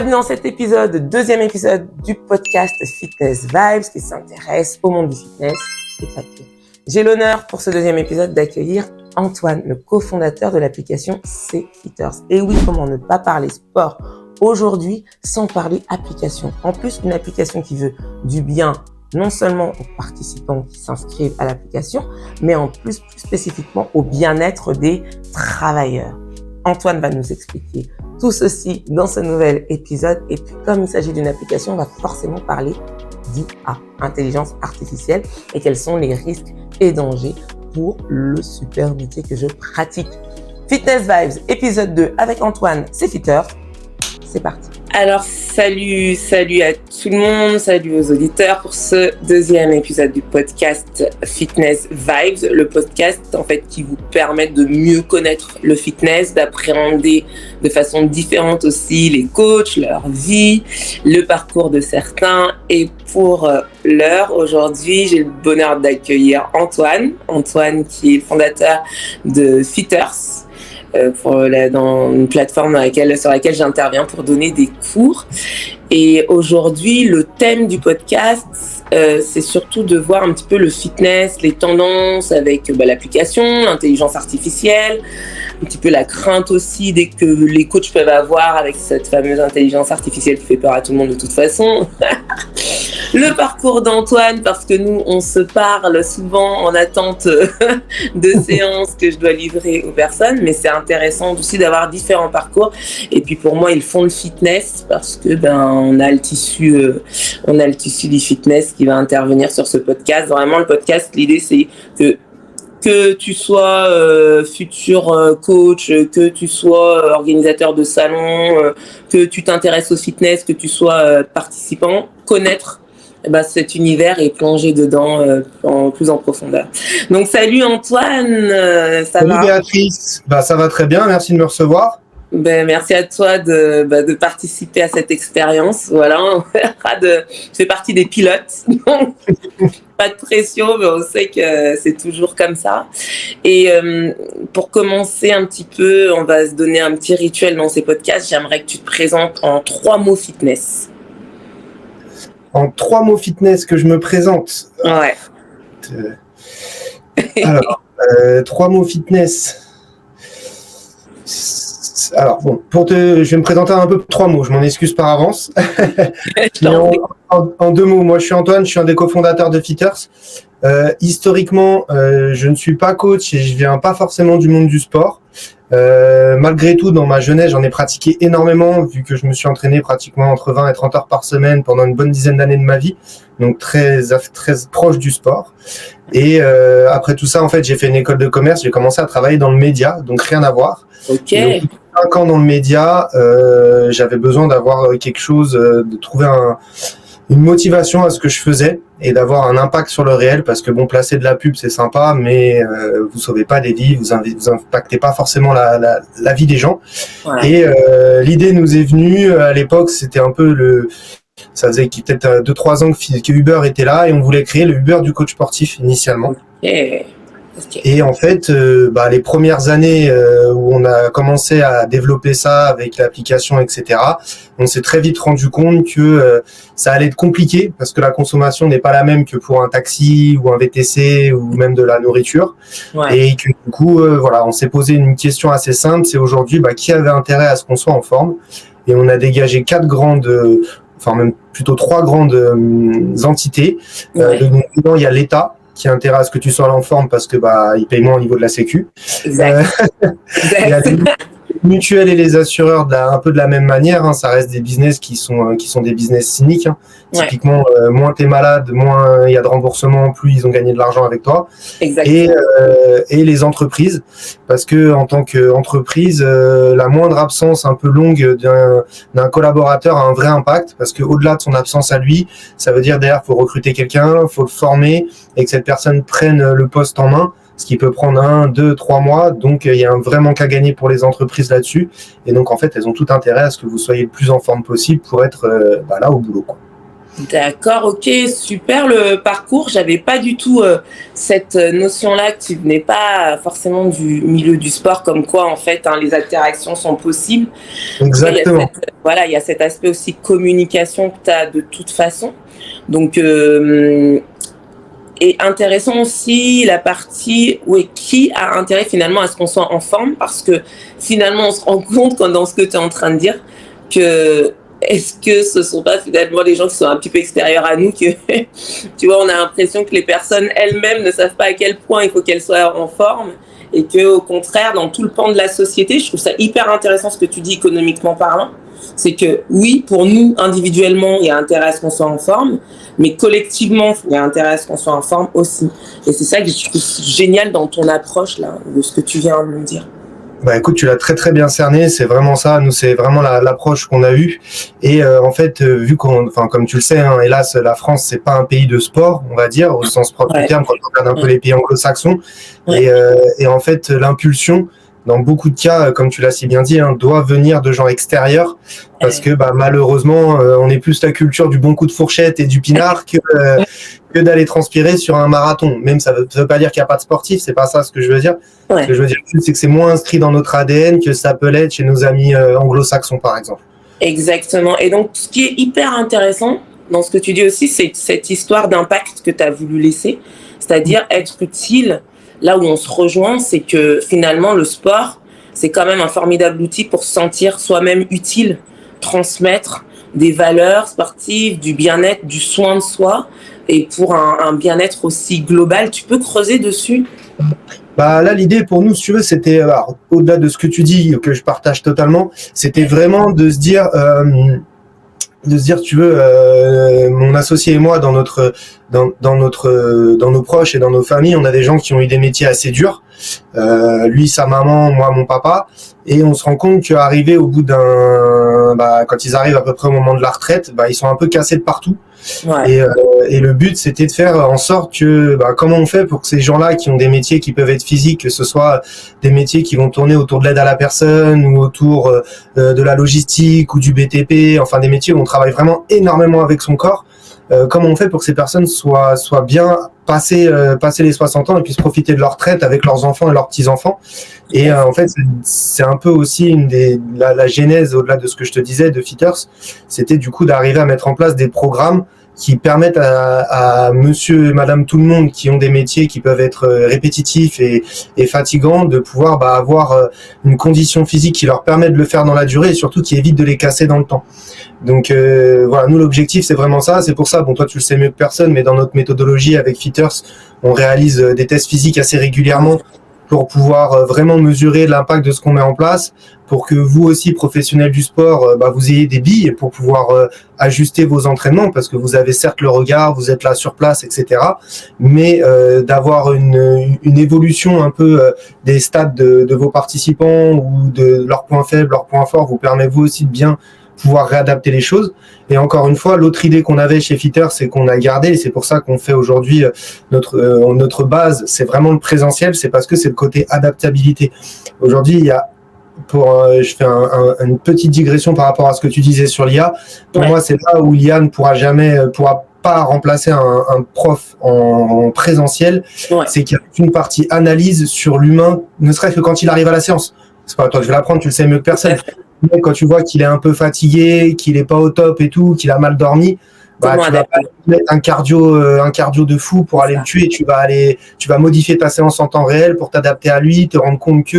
Bienvenue dans cet épisode, deuxième épisode du podcast Fitness Vibes qui s'intéresse au monde du fitness et pas que. J'ai l'honneur pour ce deuxième épisode d'accueillir Antoine, le cofondateur de l'application C-Fitters. Et oui, comment ne pas parler sport aujourd'hui sans parler application. En plus, une application qui veut du bien non seulement aux participants qui s'inscrivent à l'application, mais en plus spécifiquement au bien-être des travailleurs. Antoine va nous expliquer tout ceci dans ce nouvel épisode. Et puis, comme il s'agit d'une application, on va forcément parler d'IA, intelligence artificielle, et quels sont les risques et dangers pour le super métier que je pratique. Fitness Vibes, épisode 2 avec Antoine, c'est Fitter. C'est parti. Alors, salut à tout le monde, salut aux auditeurs pour ce deuxième épisode du podcast Fitness Vibes, le podcast en fait qui vous permet de mieux connaître le fitness, d'appréhender de façon différente aussi les coachs, leur vie, le parcours de certains. Et pour l'heure, aujourd'hui, j'ai le bonheur d'accueillir Antoine qui est le fondateur de Fitters. Dans une plateforme sur laquelle j'interviens pour donner des cours. Et aujourd'hui, le thème du podcast, c'est surtout de voir un petit peu le fitness, les tendances avec l'application, l'intelligence artificielle, un petit peu la crainte aussi dès que les coachs peuvent avoir avec cette fameuse intelligence artificielle qui fait peur à tout le monde de toute façon. Le parcours d'Antoine, parce que nous, on se parle souvent en attente de séances que je dois livrer aux personnes, mais c'est intéressant aussi d'avoir différents parcours. Et puis pour moi, ils font le fitness parce que on a le tissu du fitness qui va intervenir sur ce podcast. Vraiment, le podcast, l'idée c'est que tu sois futur coach, que tu sois organisateur de salon, que tu t'intéresses au fitness, que tu sois participant, connaître cet univers et plonger dedans plus en profondeur. Donc salut Antoine, ça va? Salut Béatrice, ça va très bien, merci de me recevoir. Merci à toi de participer à cette expérience. Voilà, je fais partie des pilotes, donc pas de pression, mais on sait que c'est toujours comme ça. Et pour commencer un petit peu, on va se donner un petit rituel dans ces podcasts. J'aimerais que tu te présentes en 3 mots fitness. En 3 mots fitness que je me présente. Ouais. Alors, 3 mots fitness. Alors bon, je vais me présenter un peu 3 mots. Je m'en excuse par avance. En 2 mots, moi je suis Antoine, je suis un des cofondateurs de Fitters. Historiquement, je ne suis pas coach et je viens pas forcément du monde du sport. Malgré tout, dans ma jeunesse, j'en ai pratiqué énormément, vu que je me suis entraîné pratiquement entre 20 et 30 heures par semaine pendant une bonne dizaine d'années de ma vie, donc très proche du sport. Et après tout ça, en fait, j'ai fait une école de commerce, j'ai commencé à travailler dans le média, donc rien à voir. Ok. Donc, 5 ans dans le média, j'avais besoin d'avoir quelque chose, de trouver une motivation à ce que je faisais et d'avoir un impact sur le réel, parce que placer de la pub c'est sympa, mais vous sauvez pas des vies, vous impactez pas forcément la vie des gens. Ouais. Et l'idée nous est venue à l'époque, c'était un peu ça faisait peut-être 2-3 ans que Uber était là et on voulait créer le Uber du coach sportif initialement. Okay. Et en fait, les premières années où on a commencé à développer ça avec l'application, etc., on s'est très vite rendu compte que ça allait être compliqué parce que la consommation n'est pas la même que pour un taxi ou un VTC ou même de la nourriture. Ouais. Et que du coup, on s'est posé une question assez simple, c'est aujourd'hui qui avait intérêt à ce qu'on soit en forme. Et on a dégagé 3 grandes entités. Ouais. Dedans, il y a l'État qui a intérêt à ce que tu sois en forme parce que il paye moins au niveau de la sécu. Exact. Il y a les mutuelles et les assureurs un peu de la même manière, hein. Ça reste des business qui sont des business cyniques, hein. Ouais. Typiquement, moins t'es malade, moins il y a de remboursement, plus ils ont gagné de l'argent avec toi. Exactement. Et les entreprises, parce que en tant qu'entreprise, la moindre absence un peu longue d'un collaborateur a un vrai impact, parce que au-delà de son absence à lui, ça veut dire derrière faut recruter quelqu'un, faut le former et que cette personne prenne le poste en main, ce qui peut prendre 1, 2, 3 mois. Donc, il y a un vrai manque à gagner pour les entreprises là-dessus. Et donc, en fait, elles ont tout intérêt à ce que vous soyez le plus en forme possible pour être là au boulot, quoi. D'accord, ok, super le parcours. J'avais pas du tout cette notion-là que tu venais pas forcément du milieu du sport, comme quoi en fait hein, les interactions sont possibles. Après, Exactement. voilà, il y a cet aspect aussi communication que tu as de toute façon. Donc, et intéressant aussi la partie oui, qui a intérêt finalement à ce qu'on soit en forme, parce que finalement on se rend compte quand, dans ce que tu es en train de dire que est-ce que ce sont pas finalement les gens qui sont un petit peu extérieurs à nous que tu vois on a l'impression que les personnes elles-mêmes ne savent pas à quel point il faut qu'elles soient en forme, et que au contraire dans tout le pan de la société, je trouve ça hyper intéressant ce que tu dis économiquement parlant, c'est que oui pour nous individuellement il y a intérêt à ce qu'on soit en forme, mais collectivement il y a intérêt à ce qu'on soit en forme aussi, et c'est ça que je trouve génial dans ton approche là de ce que tu viens de me dire. Bah écoute, tu l'as très très bien cerné, c'est vraiment ça. Nous, c'est vraiment l'approche qu'on a eue. Et en fait, vu enfin comme tu le sais, hein, hélas, la France, c'est pas un pays de sport, on va dire, au sens propre du terme, quand on regarde un peu les pays anglo-saxons. Et en fait, l'impulsion, dans beaucoup de cas, comme tu l'as si bien dit, hein, doit venir de gens extérieurs, parce que bah, malheureusement, on est plus la culture du bon coup de fourchette et du pinard que d'aller transpirer sur un marathon. Même ça veut pas dire qu'il n'y a pas de sportif, c'est pas ça ce que je veux dire. Ce que je veux dire, c'est que c'est moins inscrit dans notre ADN que ça peut l'être chez nos amis anglo-saxons, par exemple. Exactement. Et donc, ce qui est hyper intéressant dans ce que tu dis aussi, c'est cette histoire d'impact que tu as voulu laisser, c'est-à-dire être utile. Là où on se rejoint, c'est que finalement, le sport, c'est quand même un formidable outil pour se sentir soi-même utile, transmettre des valeurs sportives, du bien-être, du soin de soi, et pour un bien-être aussi global. Tu peux creuser dessus? Bah là, l'idée pour nous, si tu veux, c'était, au-delà de ce que tu dis, que je partage totalement, c'était vraiment de se dire, tu veux, mon associé et moi, dans nos proches et dans nos familles, on a des gens qui ont eu des métiers assez durs. Lui, sa maman, moi, mon papa. Et on se rend compte qu'arriver au bout quand ils arrivent à peu près au moment de la retraite, ils sont un peu cassés de partout. Et le but, c'était de faire en sorte que, comment on fait pour que ces gens-là qui ont des métiers qui peuvent être physiques, que ce soit des métiers qui vont tourner autour de l'aide à la personne ou autour de la logistique ou du BTP, enfin des métiers où on travaille vraiment énormément avec son corps, comment on fait pour que ces personnes soient bien passer les 60 ans et puissent profiter de leur retraite avec leurs enfants et leurs petits-enfants. Et en fait, c'est un peu aussi la genèse, au-delà de ce que je te disais, de Fitters, c'était du coup d'arriver à mettre en place des programmes qui permettent à monsieur et madame tout le monde qui ont des métiers qui peuvent être répétitifs et fatigants de pouvoir avoir une condition physique qui leur permet de le faire dans la durée et surtout qui évite de les casser dans le temps. Donc voilà, nous l'objectif c'est vraiment ça, c'est pour ça, bon toi tu le sais mieux que personne, mais dans notre méthodologie avec Fitters, on réalise des tests physiques assez régulièrement pour pouvoir vraiment mesurer l'impact de ce qu'on met en place, pour que vous aussi, professionnels du sport, vous ayez des billes pour pouvoir ajuster vos entraînements, parce que vous avez certes le regard, vous êtes là sur place, etc. Mais d'avoir une évolution un peu des stades de vos participants ou de leurs points faibles, leurs points forts, vous permet vous aussi de bien pouvoir réadapter les choses. Et encore une fois, l'autre idée qu'on avait chez Fitter, c'est qu'on a gardé, et c'est pour ça qu'on fait aujourd'hui notre base, c'est vraiment le présentiel, c'est parce que c'est le côté adaptabilité. Aujourd'hui, il y a je fais une petite digression par rapport à ce que tu disais sur l'IA. Pour moi, c'est là où l'IA ne pourra pas remplacer un prof en présentiel. C'est qu'il y a une partie analyse sur l'humain, ne serait-ce que quand il arrive à la séance. C'est pas toi que je vais l'apprendre, tu le sais mieux que personne. Mais quand tu vois qu'il est un peu fatigué, qu'il est pas au top et tout, qu'il a mal dormi, tu vas pas mettre un cardio de fou pour aller le tuer. Tu vas modifier ta séance en temps réel pour t'adapter à lui, te rendre compte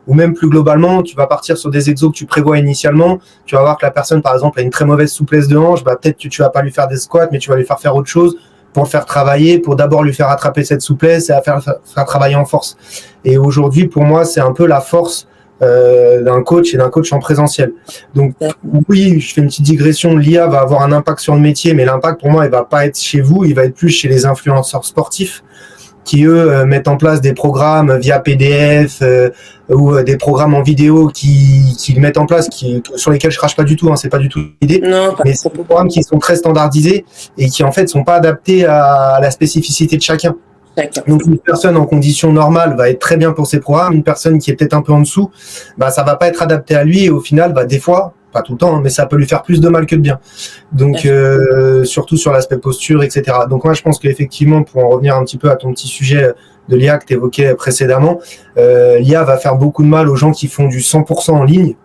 ou même plus globalement, tu vas partir sur des exos que tu prévois initialement. Tu vas voir que la personne, par exemple, a une très mauvaise souplesse de hanche. Peut-être que tu vas pas lui faire des squats, mais tu vas lui faire autre chose pour le faire travailler, pour d'abord lui faire attraper cette souplesse et faire travailler en force. Et aujourd'hui, pour moi, c'est un peu la force d'un coach et d'un coach en présentiel. Donc oui, je fais une petite digression, l'IA va avoir un impact sur le métier, mais l'impact pour moi, il va pas être chez vous, il va être plus chez les influenceurs sportifs qui eux mettent en place des programmes via PDF ou des programmes en vidéo qui mettent en place, sur lesquels je crache pas du tout, c'est pas du tout l'idée, mais c'est des programmes qui sont très standardisés et qui en fait sont pas adaptés à la spécificité de chacun. Donc une personne en condition normale va être très bien pour ses programmes, une personne qui est peut-être un peu en dessous, ça va pas être adapté à lui et au final, des fois, pas tout le temps, hein, mais ça peut lui faire plus de mal que de bien. Donc, surtout sur l'aspect posture, etc. Donc, moi, je pense qu'effectivement, pour en revenir un petit peu à ton petit sujet de l'IA que tu évoquais précédemment, l'IA va faire beaucoup de mal aux gens qui font du 100% en ligne.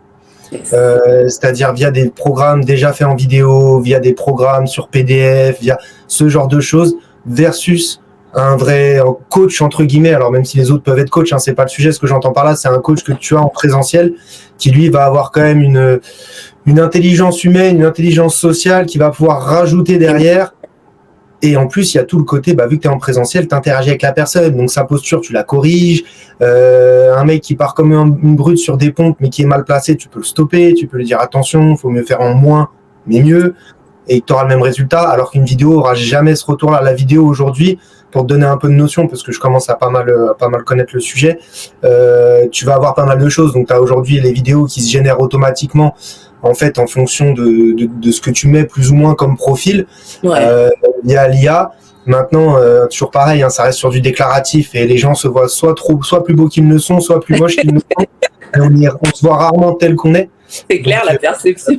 C'est-à-dire via des programmes déjà faits en vidéo, via des programmes sur PDF, via ce genre de choses, versus un vrai coach entre guillemets. Alors même si les autres peuvent être coach, hein, c'est pas le sujet. Ce que j'entends par là, c'est un coach que tu as en présentiel, qui lui va avoir quand même une intelligence humaine, une intelligence sociale, qui va pouvoir rajouter derrière. Et en plus, il y a tout le côté, vu que tu es en présentiel, tu interagis avec la personne. Donc, sa posture, tu la corriges. Un mec qui part comme une brute sur des pompes, mais qui est mal placé, tu peux le stopper. Tu peux lui dire attention, il faut mieux faire en moins, mais mieux. Et tu auras le même résultat. Alors qu'une vidéo aura jamais ce retour-là. La vidéo aujourd'hui, pour te donner un peu de notion, parce que je commence à pas mal connaître le sujet, tu vas avoir pas mal de choses. Donc, tu as aujourd'hui les vidéos qui se génèrent automatiquement, en fait, en fonction de ce que tu mets plus ou moins comme profil. Ouais. Il y a l'IA. Maintenant, toujours pareil, hein, ça reste sur du déclaratif et les gens se voient soit plus beaux qu'ils ne sont, soit plus moches qu'ils ne sont. Et on se voit rarement tel qu'on est. C'est clair, donc, la perception.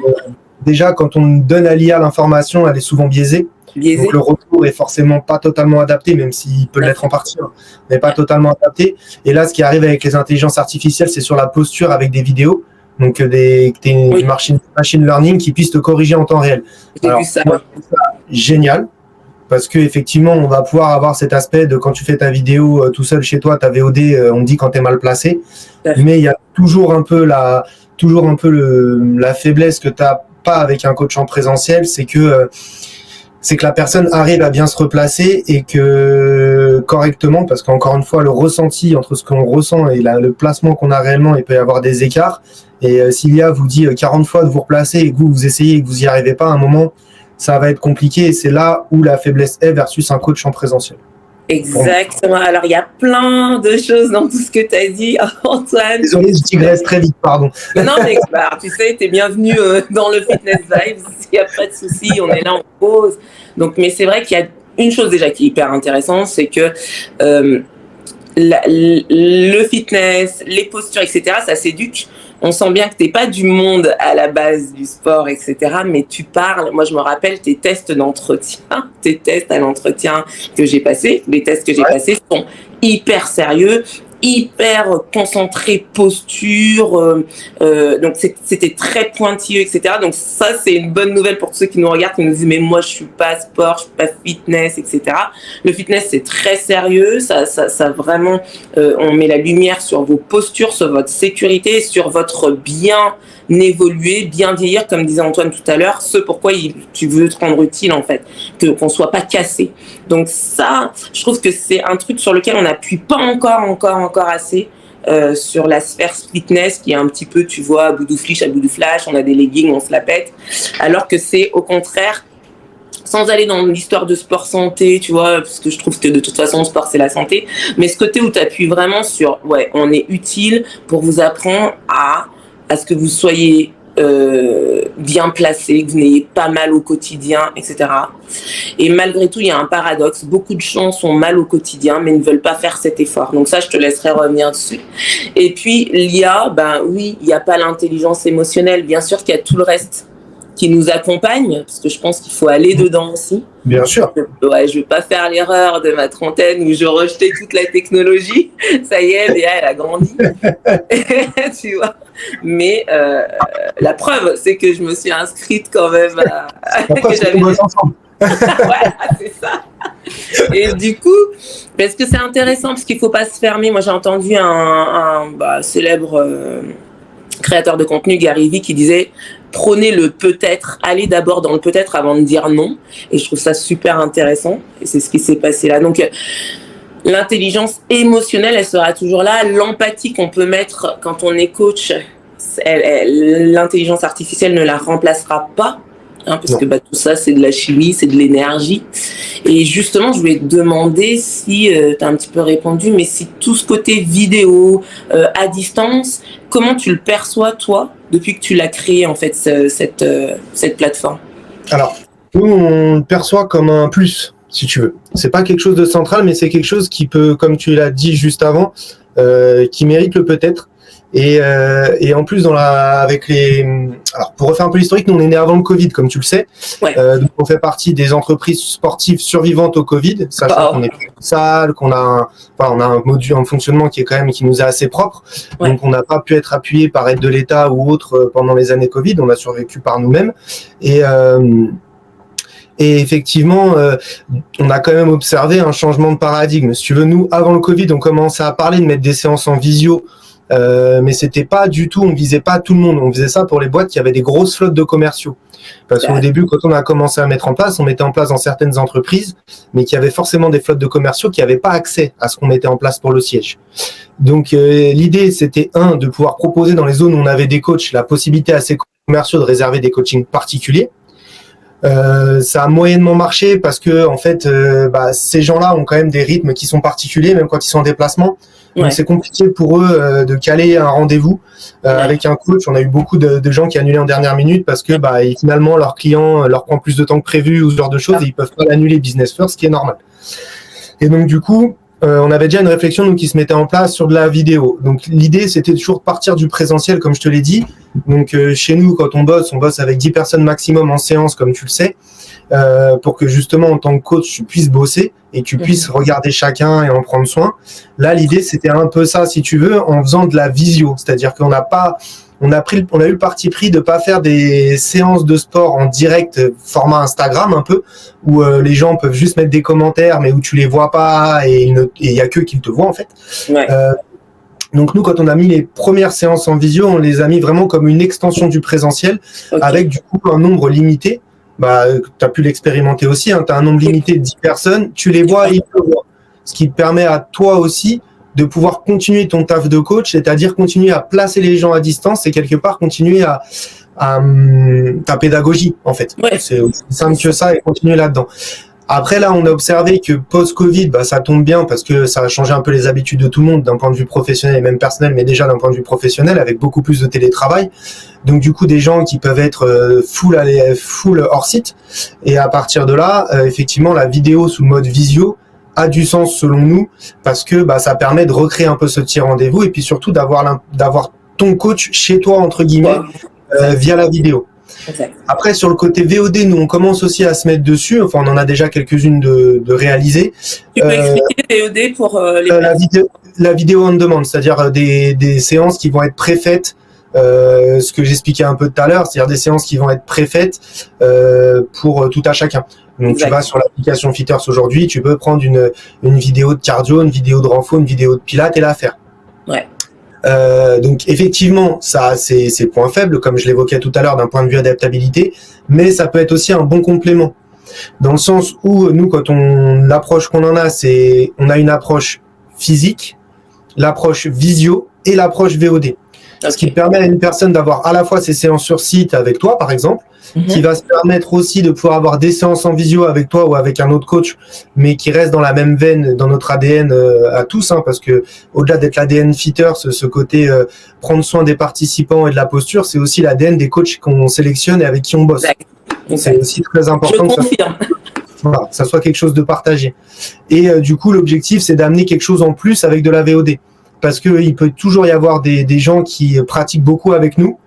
Déjà, quand on donne à l'IA l'information, elle est souvent biaisée. Donc le retour est forcément pas totalement adapté, même s'il peut l'être en partie, hein, mais pas totalement adapté. Et là, ce qui arrive avec les intelligences artificielles, c'est sur la posture avec des vidéos. Donc du machine learning qui puisse te corriger en temps réel. Alors, ça, génial, parce que effectivement, on va pouvoir avoir cet aspect de quand tu fais ta vidéo tout seul chez toi, ta VOD, on te dit quand t'es mal placé. Mais il y a toujours un peu la faiblesse que t'as pas avec un coach en présentiel, c'est que la personne arrive à bien se replacer et que correctement, parce qu'encore une fois, le ressenti entre ce qu'on ressent et le placement qu'on a réellement, il peut y avoir des écarts. Et si l'IA vous dit 40 fois de vous replacer et que vous essayez et que vous n'y arrivez pas, à un moment, ça va être compliqué. Et c'est là où la faiblesse est versus un coach en présentiel. Exactement. Alors, il y a plein de choses dans tout ce que tu as dit, Antoine. Désolé, je digresse très vite, pardon. Non, mais tu sais, tu es bienvenu dans le Fitness Vibes. Il n'y a pas de souci, on est là, on pause. Donc, mais c'est vrai qu'il y a une chose déjà qui est hyper intéressante, c'est que le fitness, les postures, etc., ça s'éduque. On sent bien que tu n'es pas du monde à la base du sport, etc., mais tu parles. Moi, je me rappelle tes tests d'entretien, tes tests à l'entretien que j'ai passés. Les tests que j'ai passés sont hyper sérieux, hyper concentré posture, donc c'était très pointilleux, etc. Donc ça, c'est une bonne nouvelle pour ceux qui nous regardent, qui nous disent mais moi je suis pas sport, je suis pas fitness, etc. Le fitness, c'est très sérieux, ça vraiment, on met la lumière sur vos postures, sur votre sécurité, sur votre bien évoluer, bien vieillir, comme disait Antoine tout à l'heure, ce pourquoi tu veux te rendre utile, en fait, qu'on soit pas cassé. Donc ça, je trouve que c'est un truc sur lequel on n'appuie pas encore assez, sur la sphère fitness, qui est un petit peu, tu vois, à bout de flash, on a des leggings, on se la pète, alors que c'est au contraire, sans aller dans l'histoire de sport santé, tu vois, parce que je trouve que de toute façon, le sport, c'est la santé, mais ce côté où tu appuies vraiment sur, on est utile pour vous apprendre à ce que vous soyez bien placé, que vous n'ayez pas mal au quotidien, etc. Et malgré tout, il y a un paradoxe. Beaucoup de gens sont mal au quotidien, mais ne veulent pas faire cet effort. Donc ça, je te laisserai revenir dessus. Et puis, l'IA, oui, il n'y a pas l'intelligence émotionnelle. Bien sûr qu'il y a tout le reste qui nous accompagne, parce que je pense qu'il faut aller dedans aussi. Bien sûr. Je ne vais pas faire l'erreur de ma trentaine où je rejetais toute la technologie. Ça y est, Léa, elle a grandi. Tu vois. Mais la preuve, c'est que je me suis inscrite quand même que j'avais ensemble. Voilà, c'est ça. Et du coup, parce que c'est intéressant, parce qu'il ne faut pas se fermer. Moi, j'ai entendu un célèbre créateur de contenu, Gary Vee, qui disait « Prenez le peut-être, allez d'abord dans le peut-être avant de dire non ». Et je trouve ça super intéressant. Et c'est ce qui s'est passé là. Donc, l'intelligence émotionnelle, elle sera toujours là. L'empathie qu'on peut mettre quand on est coach, l'intelligence artificielle ne la remplacera pas. Parce que tout ça, c'est de la chimie, c'est de l'énergie. Et justement, je voulais te demander si, tu as un petit peu répondu, mais si tout ce côté vidéo, à distance, comment tu le perçois, toi, depuis que tu l'as créé, en fait, cette plateforme? Alors, nous, on le perçoit comme un plus, si tu veux. C'est pas quelque chose de central, mais c'est quelque chose qui peut, comme tu l'as dit juste avant, qui mérite le peut-être. Et en plus, alors pour refaire un peu l'historique, nous on est né avant le Covid, comme tu le sais. Ouais. Donc on fait partie des entreprises sportives survivantes au Covid, sachant qu'on est salle, qu'on a on a un fonctionnement qui nous est assez propre. Ouais. Donc on n'a pas pu être appuyé par aide de l'État ou autre pendant les années Covid. On a survécu par nous-mêmes. Et effectivement, on a quand même observé un changement de paradigme. Si tu veux, nous, avant le Covid, on commençait à parler de mettre des séances en visio, mais c'était pas du tout, on visait pas tout le monde. On faisait ça pour les boîtes qui avaient des grosses flottes de commerciaux. Parce qu'au début, quand on a commencé à mettre en place, on mettait en place dans certaines entreprises, mais qui avaient forcément des flottes de commerciaux qui n'avaient pas accès à ce qu'on mettait en place pour le siège. Donc, l'idée, c'était de pouvoir proposer dans les zones où on avait des coachs la possibilité à ces commerciaux de réserver des coachings particuliers. Ça a moyennement marché parce que en fait, ces gens-là ont quand même des rythmes qui sont particuliers, même quand ils sont en déplacement. Ouais. Donc c'est compliqué pour eux de caler un rendez-vous avec un coach. On a eu beaucoup de gens qui annulaient en dernière minute parce que finalement leur client leur prend plus de temps que prévu ou ce genre de choses et ils peuvent pas l'annuler business first, ce qui est normal. Et donc du coup, on avait déjà une réflexion qui se mettait en place sur de la vidéo. Donc l'idée, c'était toujours de partir du présentiel, comme je te l'ai dit. Donc chez nous, quand on bosse avec 10 personnes maximum en séance, comme tu le sais, pour que justement, en tant que coach, tu puisses bosser et que tu puisses regarder chacun et en prendre soin. Là, l'idée, c'était un peu ça, si tu veux, en faisant de la visio. C'est-à-dire qu'on n'a pas... On a eu le parti pris de pas faire des séances de sport en direct format Instagram un peu où les gens peuvent juste mettre des commentaires mais où tu les vois pas et il y a qu'eux qui te voient en fait. Ouais. Donc nous quand on a mis les premières séances en visio, on les a mis vraiment comme une extension du présentiel avec du coup un nombre limité. Tu as pu l'expérimenter aussi, tu as un nombre limité de 10 personnes, tu les vois et ils te voient. Ce qui te permet à toi aussi de pouvoir continuer ton taf de coach, c'est-à-dire continuer à placer les gens à distance et quelque part continuer à ta pédagogie, en fait. Ouais. C'est aussi simple que ça et continuer là-dedans. Après, là, on a observé que post-Covid, ça tombe bien parce que ça a changé un peu les habitudes de tout le monde d'un point de vue professionnel et même personnel, mais déjà d'un point de vue professionnel avec beaucoup plus de télétravail. Donc, du coup, des gens qui peuvent être full hors site. Et à partir de là, effectivement, la vidéo sous le mode visio a du sens selon nous parce que ça permet de recréer un peu ce petit rendez-vous et puis surtout d'avoir ton coach chez toi entre guillemets via la vidéo. Exact. Après sur le côté VOD, nous on commence aussi à se mettre dessus. Enfin on en a déjà quelques-unes de réalisées. Tu peux expliquer VOD pour les la vidéo on demand, c'est-à-dire des séances qui vont être préfaites. Ce que j'expliquais un peu tout à l'heure, c'est-à-dire des séances qui vont être préfaites pour tout à chacun. Donc exact. Tu vas sur l'application Fitters aujourd'hui, tu peux prendre une vidéo de cardio, une vidéo de renfo, une vidéo de pilates et la faire. Ouais. Donc effectivement, ça c'est point faible, comme je l'évoquais tout à l'heure d'un point de vue adaptabilité, mais ça peut être aussi un bon complément. Dans le sens où nous, quand l'approche qu'on en a, c'est on a une approche physique, l'approche visio et l'approche VOD. Okay. Ce qui permet à une personne d'avoir à la fois ses séances sur site avec toi, par exemple, qui va se permettre aussi de pouvoir avoir des séances en visio avec toi ou avec un autre coach, mais qui reste dans la même veine, dans notre ADN à tous, parce que au-delà d'être l'ADN fitter, ce côté prendre soin des participants et de la posture, c'est aussi l'ADN des coachs qu'on sélectionne et avec qui on bosse. Donc c'est aussi très important que ça soit quelque chose de partagé. Et du coup, l'objectif, c'est d'amener quelque chose en plus avec de la VOD. Parce qu'il peut toujours y avoir des gens qui pratiquent beaucoup avec nous,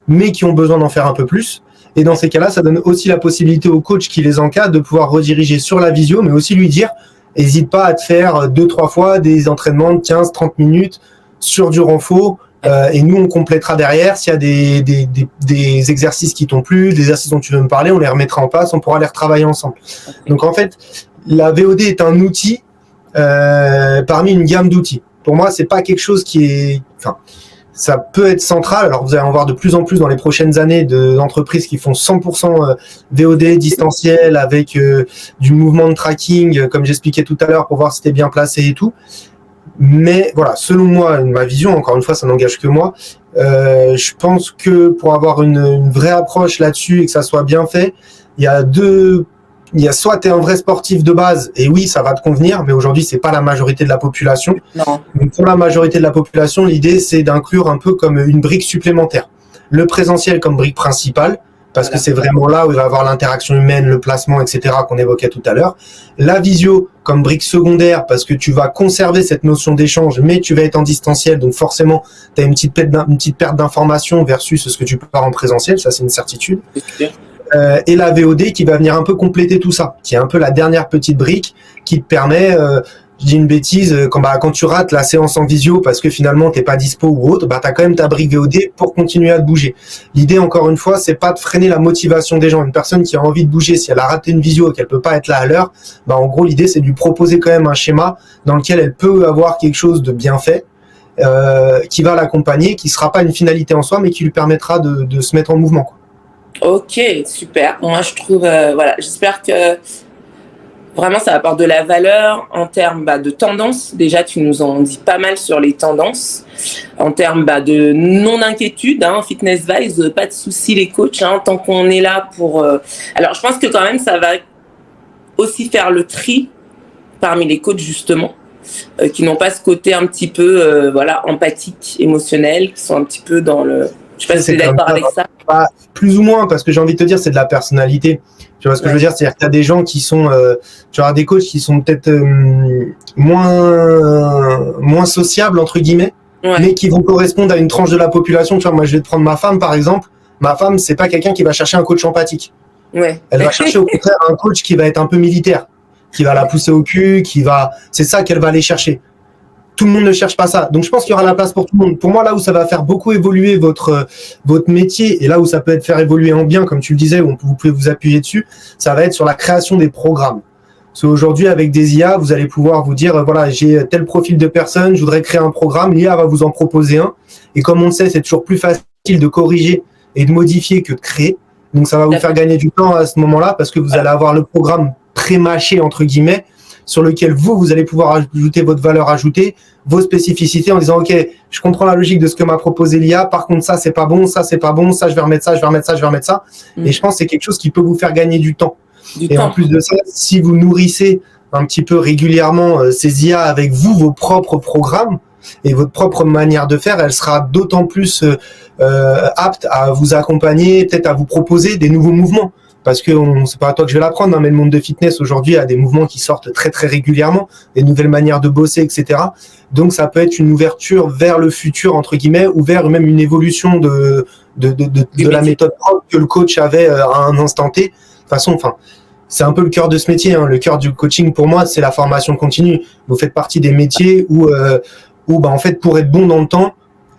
mais qui ont besoin d'en faire un peu plus. Et dans ces cas-là, ça donne aussi la possibilité au coach qui les encadre de pouvoir rediriger sur la visio, mais aussi lui dire, n'hésite pas à te faire 2-3 fois des entraînements de 15-30 minutes sur du renfo, et nous, on complétera derrière. S'il y a des exercices qui t'ont plu, des exercices dont tu veux me parler, on les remettra en place, on pourra les retravailler ensemble. Donc en fait, la VOD est un outil parmi une gamme d'outils. Pour moi, c'est pas quelque chose qui est... Enfin, ça peut être central. Alors, vous allez en voir de plus en plus dans les prochaines années d'entreprises qui font 100% VOD distanciel avec du mouvement de tracking, comme j'expliquais tout à l'heure, pour voir si c'était bien placé et tout. Mais voilà, selon moi, ma vision, encore une fois, ça n'engage que moi, je pense que pour avoir une vraie approche là-dessus et que ça soit bien fait, il y a soit tu es un vrai sportif de base, et oui, ça va te convenir, mais aujourd'hui, c'est pas la majorité de la population. Non. Donc, pour la majorité de la population, l'idée, c'est d'inclure un peu comme une brique supplémentaire. Le présentiel comme brique principale, parce que c'est vraiment là où il va y avoir l'interaction humaine, le placement, etc. qu'on évoquait tout à l'heure. La visio comme brique secondaire, parce que tu vas conserver cette notion d'échange, mais tu vas être en distanciel, donc forcément, tu as une petite perte d'information versus ce que tu peux faire en présentiel, ça c'est une certitude. Et la VOD qui va venir un peu compléter tout ça, qui est un peu la dernière petite brique qui te permet... je dis une bêtise, quand tu rates la séance en visio parce que finalement t'es pas dispo ou autre, t'as quand même ta brique VOD pour continuer à te bouger. L'idée, encore une fois, c'est pas de freiner la motivation des gens. Une personne qui a envie de bouger, si elle a raté une visio et qu'elle peut pas être là à l'heure, en gros, l'idée, c'est de lui proposer quand même un schéma dans lequel elle peut avoir quelque chose de bien fait, qui va l'accompagner, qui sera pas une finalité en soi, mais qui lui permettra de se mettre en mouvement, quoi. Ok, super. Moi, je trouve, j'espère que vraiment, ça apporte de la valeur en termes de tendance. Déjà, tu nous en dis pas mal sur les tendances. En termes de non-inquiétude, Fitness Vibes, pas de souci les coachs, tant qu'on est là pour... Alors, je pense que quand même, ça va aussi faire le tri parmi les coachs, justement, qui n'ont pas ce côté un petit peu empathique, émotionnel, qui sont un petit peu dans le... Je sais pas si tu es d'accord avec ça. Plus ou moins, parce que j'ai envie de te dire, c'est de la personnalité. Tu vois ce que je veux dire? C'est-à-dire qu'il y a des gens qui sont, tu auras des coachs qui sont peut-être moins sociables, entre guillemets, mais qui vont correspondre à une tranche de la population. Tu vois, moi, je vais te prendre ma femme, par exemple. Ma femme, c'est pas quelqu'un qui va chercher un coach empathique. Elle va chercher au contraire un coach qui va être un peu militaire, qui va la pousser au cul, c'est ça qu'elle va aller chercher. Tout le monde ne cherche pas ça. Donc, je pense qu'il y aura la place pour tout le monde. Pour moi, là où ça va faire beaucoup évoluer votre métier et là où ça peut être faire évoluer en bien, comme tu le disais, où vous pouvez vous appuyer dessus, ça va être sur la création des programmes. Parce qu'aujourd'hui, avec des IA, vous allez pouvoir vous dire, voilà, j'ai tel profil de personne, je voudrais créer un programme, l'IA va vous en proposer un. Et comme on le sait, c'est toujours plus facile de corriger et de modifier que de créer. Donc, ça va vous faire gagner du temps à ce moment-là parce que vous allez avoir le programme pré-mâché, entre guillemets, sur lequel vous allez pouvoir ajouter votre valeur ajoutée, vos spécificités en disant, OK, je comprends la logique de ce que m'a proposé l'IA. Par contre, ça, c'est pas bon, ça, c'est pas bon, ça, je vais remettre ça, je vais remettre ça, je vais remettre ça. Et je pense que c'est quelque chose qui peut vous faire gagner du temps. En plus de ça, si vous nourrissez un petit peu régulièrement ces IA avec vos propres programmes et votre propre manière de faire, elle sera d'autant plus apte à vous accompagner, peut-être à vous proposer des nouveaux mouvements. Parce que c'est pas à toi que je vais l'apprendre, mais le monde de fitness aujourd'hui a des mouvements qui sortent très très régulièrement, des nouvelles manières de bosser, etc. Donc ça peut être une ouverture vers le futur entre guillemets, ou vers même une évolution de la méthode propre que le coach avait à un instant T. De toute façon, c'est un peu le cœur de ce métier. Le cœur du coaching pour moi, c'est la formation continue. Vous faites partie des métiers où en fait pour être bon dans le temps,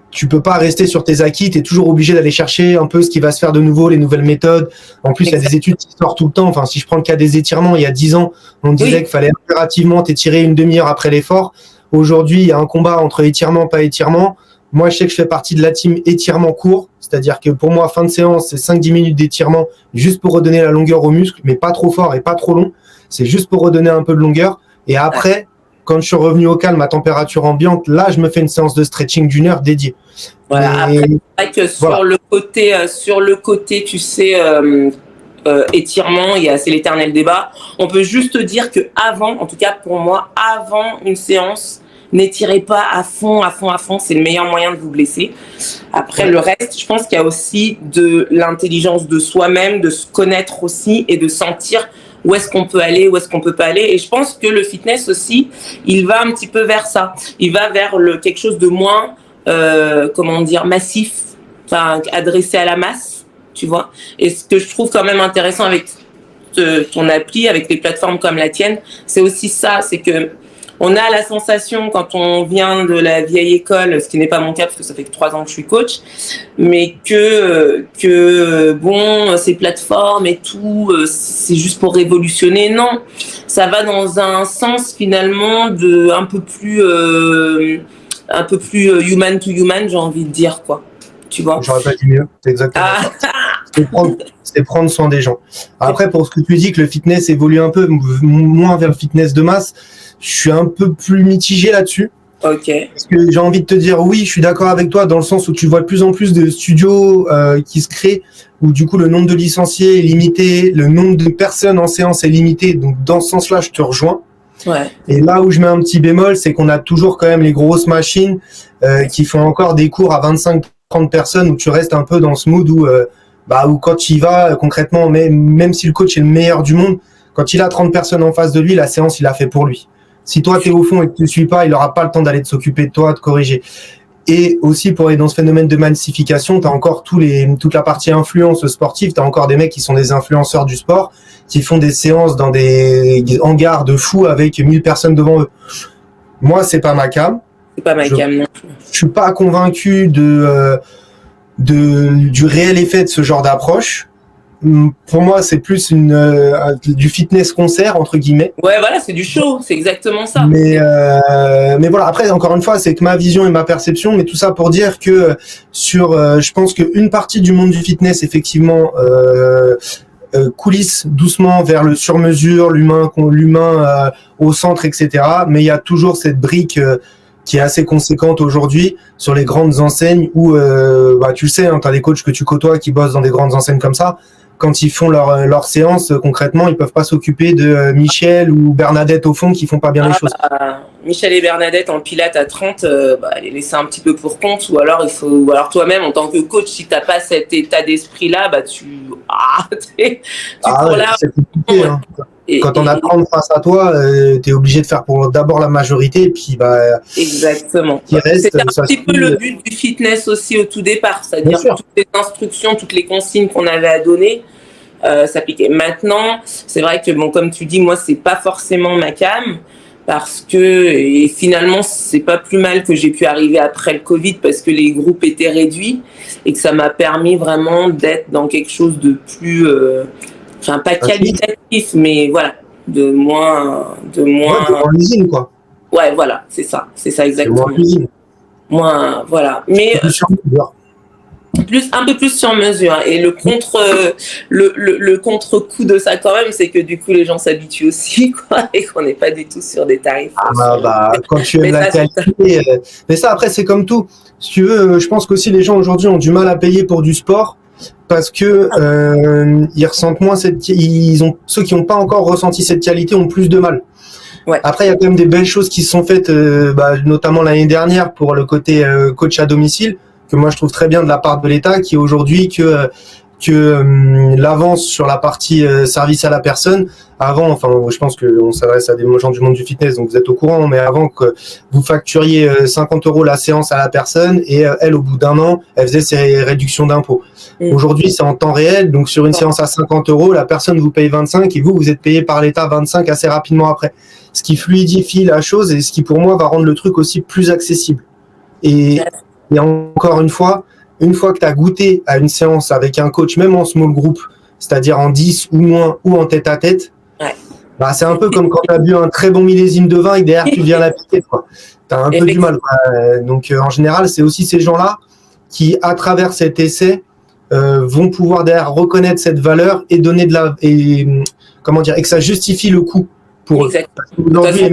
tu peux pas rester sur tes acquis, tu es toujours obligé d'aller chercher un peu ce qui va se faire de nouveau, les nouvelles méthodes. En plus, il y a des études qui sortent tout le temps. Enfin, si je prends le cas des étirements, il y a 10 ans, on disait qu'il fallait impérativement t'étirer une demi-heure après l'effort. Aujourd'hui, il y a un combat entre étirement, pas étirement. Moi, je sais que je fais partie de la team étirement court. C'est-à-dire que pour moi, fin de séance, c'est 5-10 minutes d'étirement juste pour redonner la longueur aux muscles, mais pas trop fort et pas trop long. C'est juste pour redonner un peu de longueur. Et après, quand je suis revenu au calme à température ambiante, là, je me fais une séance de stretching d'1 heure dédiée. Voilà. Après, c'est vrai que sur le côté, tu sais, étirement, c'est l'éternel débat. On peut juste dire que avant, en tout cas pour moi, avant une séance, n'étirez pas à fond. C'est le meilleur moyen de vous blesser. Après, le reste, je pense qu'il y a aussi de l'intelligence de soi-même, de se connaître aussi et de sentir où est-ce qu'on peut aller, où est-ce qu'on peut pas aller. Et je pense que le fitness aussi, il va un petit peu vers ça. Il va vers quelque chose de moins, massif, adressé à la masse, tu vois. Et ce que je trouve quand même intéressant avec ton appli, avec les plateformes comme la tienne, c'est aussi ça, c'est que on a la sensation quand on vient de la vieille école, ce qui n'est pas mon cas parce que ça fait que 3 ans que je suis coach, mais que ces plateformes et tout, c'est juste pour révolutionner. Non, ça va dans un sens finalement un peu plus human to human, j'ai envie de dire, quoi. Tu vois. J'aurais pas dit mieux, c'est exactement ça. C'est prendre soin des gens. Après, pour ce que tu dis que le fitness évolue un peu moins vers le fitness de masse, je suis un peu plus mitigé là-dessus. Ok. Parce que j'ai envie de te dire, oui, je suis d'accord avec toi dans le sens où tu vois de plus en plus de studios qui se créent, où du coup le nombre de licenciés est limité, le nombre de personnes en séance est limité. Donc dans ce sens-là, je te rejoins. Ouais. Et là où je mets un petit bémol, c'est qu'on a toujours quand même les grosses machines qui font encore des cours à 25-30 personnes où tu restes un peu dans ce mood où ou quand il va concrètement, même si le coach est le meilleur du monde, quand il a 30 personnes en face de lui, la séance, il l'a fait pour lui. Si toi, tu es au fond et que tu ne suis pas, il n'aura pas le temps d'aller s'occuper de toi, de corriger. Et aussi, pour aller dans ce phénomène de massification, tu as encore toute la partie influence sportive. Tu as encore des mecs qui sont des influenceurs du sport, qui font des séances dans des hangars de fous avec 1000 personnes devant eux. Moi, c'est pas ma cam. C'est pas ma cam non plus. Je suis pas convaincu du réel effet de ce genre d'approche. Pour moi, c'est plus du fitness concert entre guillemets. Ouais, voilà, c'est du show, c'est exactement ça. Mais voilà, après encore une fois, c'est que ma vision et ma perception, mais tout ça pour dire que je pense qu'une partie du monde du fitness effectivement coulisse doucement vers le sur-mesure, l'humain au centre, etc. Mais il y a toujours cette brique qui est assez conséquente aujourd'hui sur les grandes enseignes où tu le sais, hein, tu as des coachs que tu côtoies qui bossent dans des grandes enseignes comme ça. Quand ils font leur séance, concrètement, ils peuvent pas s'occuper de Michel ou Bernadette au fond qui font pas bien les choses. Michel et Bernadette en pilates à 30, les laisser un petit peu pour compte, ou alors toi-même en tant que coach, si t'as pas cet état d'esprit-là, tu cours là. C'est compliqué, hein. Quand on a 30 face à toi, tu es obligé de faire pour d'abord la majorité, puis exactement. C'était un petit peu le but du fitness aussi au tout départ, c'est-à-dire toutes les instructions, toutes les consignes qu'on avait à donner s'appliquaient. Maintenant, c'est vrai que comme tu dis, moi c'est pas forcément ma cam, parce que et finalement c'est pas plus mal que j'ai pu arriver après le Covid parce que les groupes étaient réduits et que ça m'a permis vraiment d'être dans quelque chose de plus pas qualitatif, mais voilà, de moins l'usine, quoi. Ouais, voilà, c'est ça exactement. Moins, voilà, mais un peu plus sur mesure. Et le contre-coup de ça quand même, c'est que du coup les gens s'habituent aussi, quoi, et qu'on n'est pas du tout sur des tarifs. Quand tu aimes la qualité, mais ça après c'est comme tout. Si tu veux, je pense qu'aussi les gens aujourd'hui ont du mal à payer pour du sport. Parce que ils ressentent moins ceux qui n'ont pas encore ressenti cette qualité ont plus de mal. Ouais. Après, il y a quand même des belles choses qui se sont faites, notamment l'année dernière pour le côté coach à domicile, que moi je trouve très bien de la part de l'État, qui est aujourd'hui que l'avance sur la partie service à la personne. Avant, je pense qu'on s'adresse à des gens du monde du fitness, donc vous êtes au courant, mais avant que vous facturiez 50 € la séance à la personne et elle, au bout d'un an, elle faisait ses réductions d'impôts. Aujourd'hui, c'est en temps réel, donc sur une séance à 50 €, la personne vous paye 25 et vous êtes payé par l'État 25 assez rapidement après. Ce qui fluidifie la chose et ce qui, pour moi, va rendre le truc aussi plus accessible. Et encore une fois que tu as goûté à une séance avec un coach, même en small group, c'est-à-dire en 10 ou moins ou en tête-à-tête, c'est un peu comme quand tu as bu un très bon millésime de vin et derrière tu viens la piquer. Tu as un peu du mal. Donc en général, c'est aussi ces gens-là qui, à travers cet essai, vont pouvoir derrière reconnaître cette valeur et donner et que ça justifie le coût pour eux. Aujourd'hui,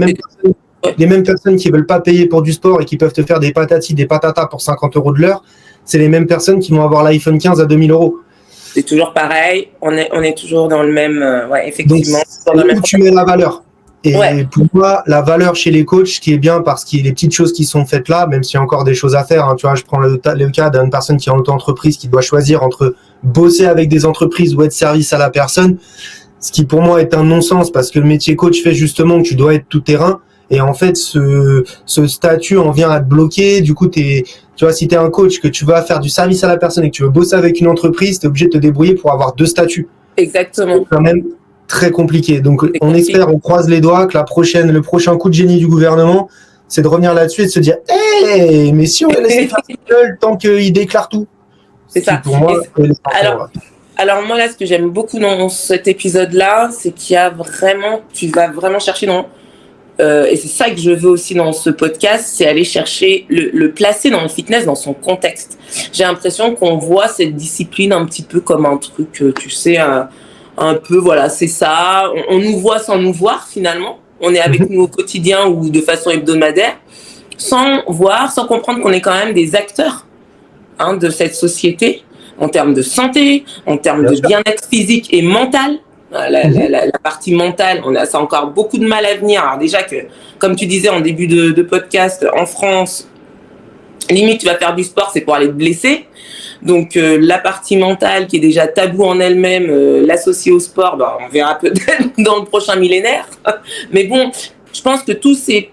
les mêmes personnes qui veulent pas payer pour du sport et qui peuvent te faire des patatis, des patatas pour 50 € de l'heure, c'est les mêmes personnes qui vont avoir l'iPhone 15 à 2000 €. C'est toujours pareil, on est toujours dans le même, effectivement. Donc, où tu mets la valeur. Et pour moi, la valeur chez les coachs, ce qui est bien parce qu'il y a les petites choses qui sont faites là, même s'il y a encore des choses à faire. Hein, tu vois, je prends le cas d'une personne qui est en auto-entreprise qui doit choisir entre bosser avec des entreprises ou être service à la personne. Ce qui pour moi est un non-sens parce que le métier coach fait justement que tu dois être tout terrain. Et en fait, ce statut en vient à te bloquer. Du coup, tu vois, si tu es un coach, que tu vas faire du service à la personne et que tu veux bosser avec une entreprise, tu es obligé de te débrouiller pour avoir 2 statuts. Exactement. C'est quand même très compliqué. Donc, espère, on croise les doigts que le prochain coup de génie du gouvernement, c'est de revenir là-dessus et de se dire « mais si on les laisse faire seul tant qu'ils déclarent tout ». C'est ça. Pour moi, alors moi, là, ce que j'aime beaucoup dans cet épisode-là, c'est tu vas vraiment chercher et c'est ça que je veux aussi dans ce podcast, c'est aller chercher le placer dans le fitness dans son contexte. J'ai l'impression qu'on voit cette discipline un petit peu comme un truc, tu sais, un peu, voilà, c'est ça. On nous voit sans nous voir finalement. On est avec nous au quotidien ou de façon hebdomadaire, sans comprendre qu'on est quand même des acteurs de cette société en termes de santé, en termes de bien-être physique et mental. La partie mentale, ça a encore beaucoup de mal à venir. Alors déjà que, comme tu disais en début de podcast, en France, limite tu vas faire du sport, c'est pour aller te blesser. Donc la partie mentale qui est déjà tabou en elle-même, l'associer au sport, on verra peut-être dans le prochain millénaire. Mais bon, je pense que toutes ces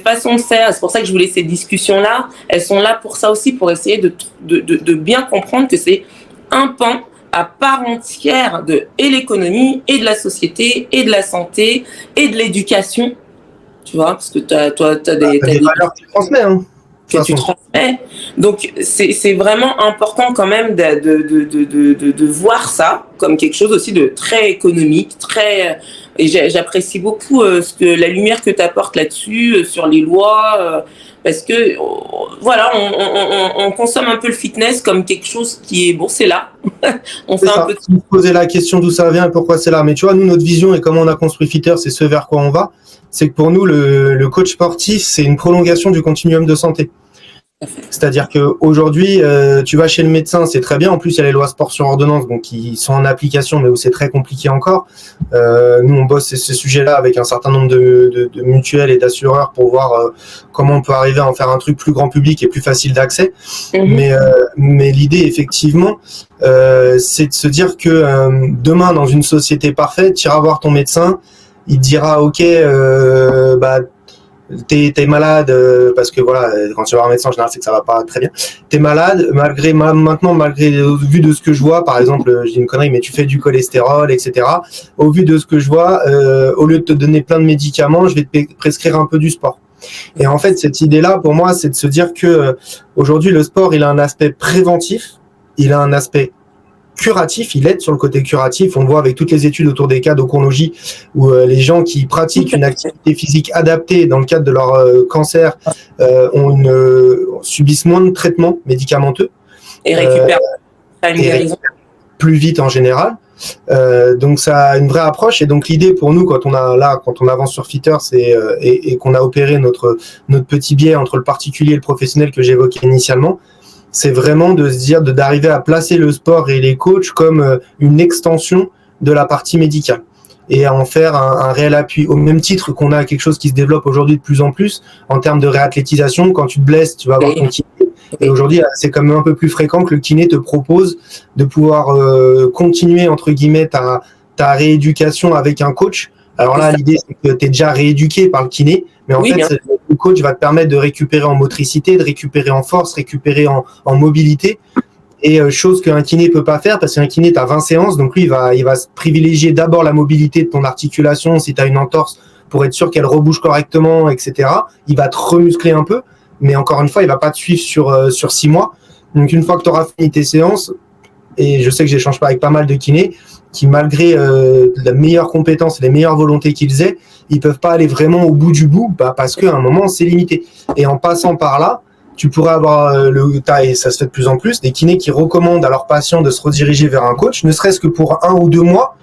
façons de faire, c'est pour ça que je voulais ces discussions-là, elles sont là pour ça aussi, pour essayer de bien comprendre que c'est un pan à part entière et l'économie, et de la société, et de la santé, et de l'éducation. Tu vois, parce que t'as des valeurs que tu transmets, hein. Que tu transmets. Donc, c'est vraiment important quand même de voir ça comme quelque chose aussi de très économique, et j'apprécie beaucoup la lumière que tu apportes là-dessus, sur les lois, parce que, voilà, on consomme un peu le fitness comme quelque chose qui est, bon, c'est là. On fait un peu de... Vous posez la question d'où ça vient et pourquoi c'est là. Mais tu vois, nous, notre vision et comment on a construit Fitter, c'est ce vers quoi on va. C'est que pour nous, le coach sportif, c'est une prolongation du continuum de santé. C'est-à-dire qu'aujourd'hui, tu vas chez le médecin, c'est très bien. En plus, il y a les lois sport sur ordonnance, donc qui sont en application, mais où c'est très compliqué encore. Nous, on bosse ce sujet-là avec un certain nombre de mutuelles et d'assureurs pour voir comment on peut arriver à en faire un truc plus grand public et plus facile d'accès. Mais l'idée, effectivement, c'est de se dire que demain, dans une société parfaite, tu iras voir ton médecin, il te dira, OK, t'es malade parce que voilà, quand tu vas voir un médecin en général c'est que ça va pas très bien. T'es malade malgré au vu de ce que je vois, par exemple, je dis une connerie mais tu fais du cholestérol, etc. Au vu de ce que je vois, au lieu de te donner plein de médicaments, je vais te prescrire un peu du sport. Et en fait cette idée-là pour moi c'est de se dire que aujourd'hui le sport il a un aspect préventif, il a un aspect curatif, il aide sur le côté curatif. On le voit avec toutes les études autour des cas d'oncologie où les gens qui pratiquent une activité physique adaptée dans le cadre de leur cancer subissent moins de traitements médicamenteux et récupèrent plus vite en général. Donc ça a une vraie approche et donc l'idée pour nous quand on avance sur Fitter et qu'on a opéré notre petit biais entre le particulier et le professionnel que j'évoquais initialement, c'est vraiment de se dire d'arriver à placer le sport et les coachs comme une extension de la partie médicale et à en faire un réel appui, au même titre qu'on a quelque chose qui se développe aujourd'hui de plus en plus en termes de réathlétisation. Quand tu te blesses, tu vas avoir ton kiné. Et aujourd'hui, c'est quand même un peu plus fréquent que le kiné te propose de pouvoir continuer, entre guillemets, ta rééducation avec un coach. Alors là, l'idée, c'est que tu es déjà rééduqué par le kiné, mais en fait, le coach va te permettre de récupérer en motricité, de récupérer en force, récupérer en mobilité. Et chose qu'un kiné peut pas faire parce qu'un kiné, tu as 20 séances, donc lui, il va privilégier d'abord la mobilité de ton articulation si tu as une entorse pour être sûr qu'elle rebouge correctement, etc. Il va te remuscler un peu, mais encore une fois, il va pas te suivre sur 6 mois. Donc une fois que tu auras fini tes séances, et je sais que j'échange pas avec pas mal de kinés qui, malgré la meilleure compétence et les meilleures volontés qu'ils aient, ils peuvent pas aller vraiment au bout du bout parce qu'à un moment, c'est limité. Et en passant par là, tu pourrais avoir et ça se fait de plus en plus, des kinés qui recommandent à leurs patients de se rediriger vers un coach, ne serait-ce que pour 1 ou 2 mois,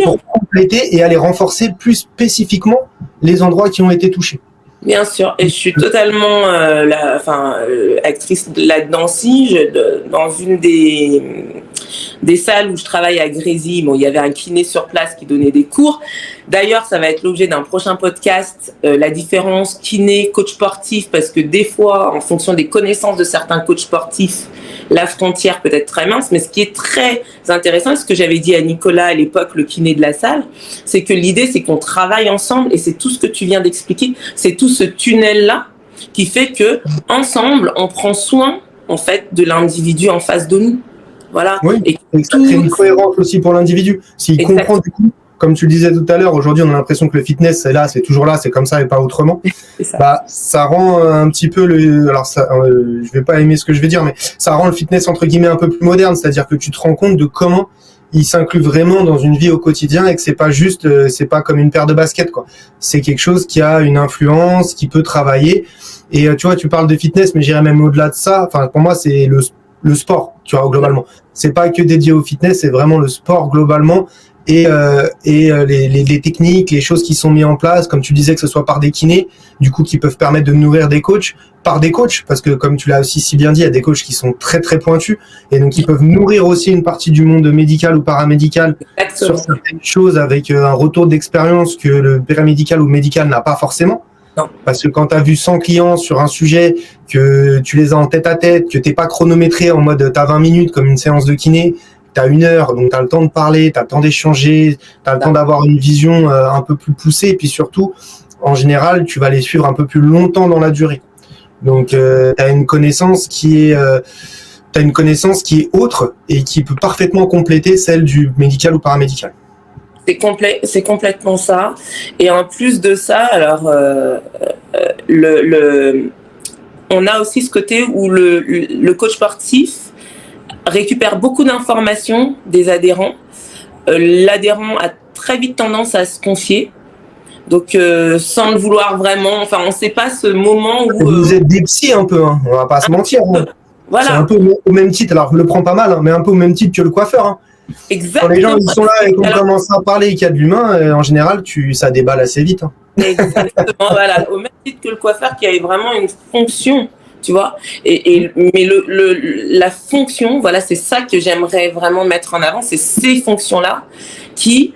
pour compléter et aller renforcer plus spécifiquement les endroits qui ont été touchés. Bien sûr, et je suis totalement actrice là-dedans aussi. Dans une des salles où je travaille à Grésy, il y avait un kiné sur place qui donnait des cours. D'ailleurs, ça va être l'objet d'un prochain podcast, la différence kiné-coach sportif, parce que des fois, en fonction des connaissances de certains coachs sportifs, la frontière peut être très mince. Mais ce qui est très intéressant, ce que j'avais dit à Nicolas à l'époque, le kiné de la salle, c'est que l'idée, c'est qu'on travaille ensemble, et c'est tout ce que tu viens d'expliquer, c'est tout ce tunnel-là qui fait que ensemble, on prend soin en fait de l'individu en face de nous. Voilà. Oui, et ça crée une cohérence aussi pour l'individu. S'il comprend du coup, comme tu le disais tout à l'heure, aujourd'hui on a l'impression que le fitness c'est là, c'est toujours là, c'est comme ça et pas autrement. Ça rend un petit peu je vais pas aimer ce que je vais dire, mais ça rend le fitness entre guillemets un peu plus moderne, c'est-à-dire que tu te rends compte de comment il s'inclut vraiment dans une vie au quotidien et que c'est pas juste, c'est pas comme une paire de baskets quoi. C'est quelque chose qui a une influence, qui peut travailler. Et tu vois, tu parles de fitness, mais j'irais même au-delà de ça. Enfin, pour moi, c'est le sport, tu vois, globalement. C'est pas que dédié au fitness, c'est vraiment le sport globalement et les techniques, les choses qui sont mises en place, comme tu disais, que ce soit par des kinés, du coup, qui peuvent permettre de nourrir des coachs, par des coachs, parce que comme tu l'as aussi si bien dit, il y a des coachs qui sont très très pointus et donc ils peuvent nourrir aussi une partie du monde médical ou paramédical sur certaines choses avec un retour d'expérience que le paramédical ou médical n'a pas forcément. Non. Parce que quand tu as vu 100 clients sur un sujet, que tu les as en tête à tête, que t'es pas chronométré en mode t'as 20 minutes comme une séance de kiné, t'as 1 heure, donc t'as le temps de parler, t'as le temps d'échanger, t'as le temps d'avoir une vision un peu plus poussée, et puis surtout, en général, tu vas les suivre un peu plus longtemps dans la durée. Donc t'as une connaissance qui est autre et qui peut parfaitement compléter celle du médical ou paramédical. C'est complètement ça. Et en plus de ça, alors on a aussi ce côté où le coach sportif récupère beaucoup d'informations des adhérents. L'adhérent a très vite tendance à se confier. Donc, sans le vouloir vraiment, enfin, on ne sait pas ce moment où... Vous êtes des psys un peu, hein. On va pas se mentir. Hein. Voilà. C'est un peu au même titre, alors je le prends pas mal, hein, mais un peu au même titre que le coiffeur. Hein. Exactement. Quand les gens ils sont là et qu'on commence à parler et qu'il y a de l'humain, en général, ça déballe assez vite. Hein. Exactement, voilà. Au même titre que le coiffeur qui avait vraiment une fonction, tu vois. Mais la fonction, voilà, c'est ça que j'aimerais vraiment mettre en avant, c'est ces fonctions-là qui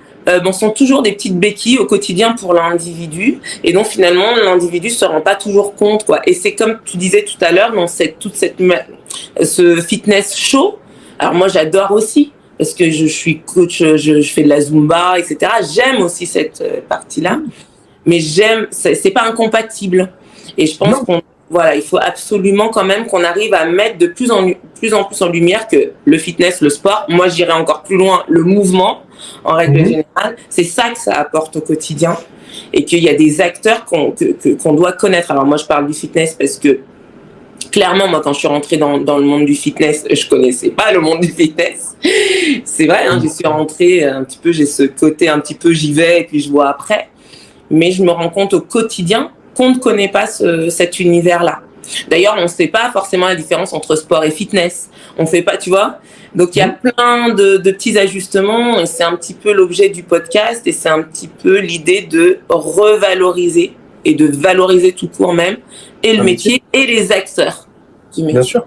sont toujours des petites béquilles au quotidien pour l'individu et dont finalement l'individu se rend pas toujours compte, quoi. Et c'est comme tu disais tout à l'heure, dans ce fitness show. Alors moi, j'adore aussi. Parce que je suis coach, je fais de la Zumba, etc. J'aime aussi cette partie-là, mais c'est pas incompatible. Et je pense il faut absolument quand même qu'on arrive à mettre de plus en plus en lumière que le fitness, le sport. Moi, j'irais encore plus loin, le mouvement, en règle générale. C'est ça que ça apporte au quotidien. Et qu'il y a des acteurs qu'on doit connaître. Alors moi, je parle du fitness parce que clairement, moi, quand je suis rentrée dans le monde du fitness, je connaissais pas le monde du fitness. C'est vrai, hein, je suis rentrée un petit peu, j'ai ce côté un petit peu j'y vais et puis je vois après. Mais je me rends compte au quotidien qu'on ne connaît pas cet univers-là. D'ailleurs, on ne sait pas forcément la différence entre sport et fitness. On fait pas, tu vois. Donc, il y a plein de petits ajustements et c'est un petit peu l'objet du podcast et c'est un petit peu l'idée de revaloriser et de valoriser tout court même et le métier et les acteurs du métier. Bien sûr.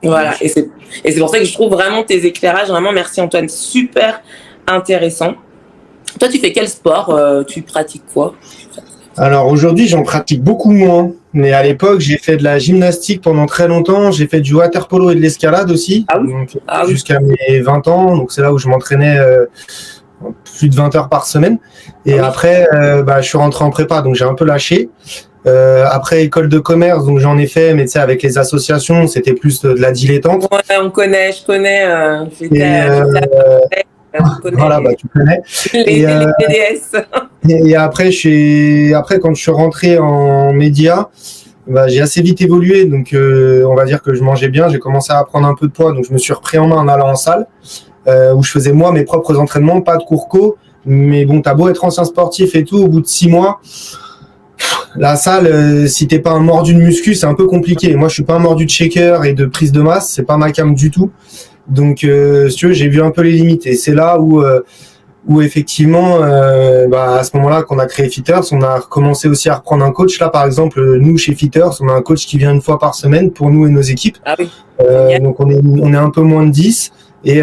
Voilà, et c'est pour ça que je trouve vraiment tes éclairages, vraiment merci Antoine, super intéressant. Toi, tu fais quel sport? Tu pratiques quoi? Alors aujourd'hui, j'en pratique beaucoup moins. Mais à l'époque, j'ai fait de la gymnastique pendant très longtemps. J'ai fait du water-polo et de l'escalade aussi. Ah oui. Donc, jusqu'à mes 20 ans. Donc c'est là où je m'entraînais plus de 20 heures par semaine. Et après, je suis rentré en prépa, donc j'ai un peu lâché. Après école de commerce, donc j'en ai fait, mais tu sais, avec les associations, c'était plus de la dilettante. Ouais, je connais. Voilà, tu connais. Les TDS. Et après, quand je suis rentré en média, j'ai assez vite évolué. Donc, on va dire que je mangeais bien. J'ai commencé à prendre un peu de poids. Donc, je me suis repris en main en allant en salle, où je faisais moi mes propres entraînements, pas de cours co. Mais bon, t'as beau être ancien sportif et tout, au bout de 6 mois, la salle, si t'es pas un mordu de muscu, c'est un peu compliqué. Moi, je suis pas un mordu de shaker et de prise de masse. C'est pas ma came du tout. Donc, si tu veux, j'ai vu un peu les limites. Et c'est là où effectivement, à ce moment-là, qu'on a créé Fitters, on a recommencé aussi à reprendre un coach. Là, par exemple, nous, chez Fitters, on a un coach qui vient 1 fois par semaine pour nous et nos équipes. Ah oui. Donc, on est un peu moins de 10. Et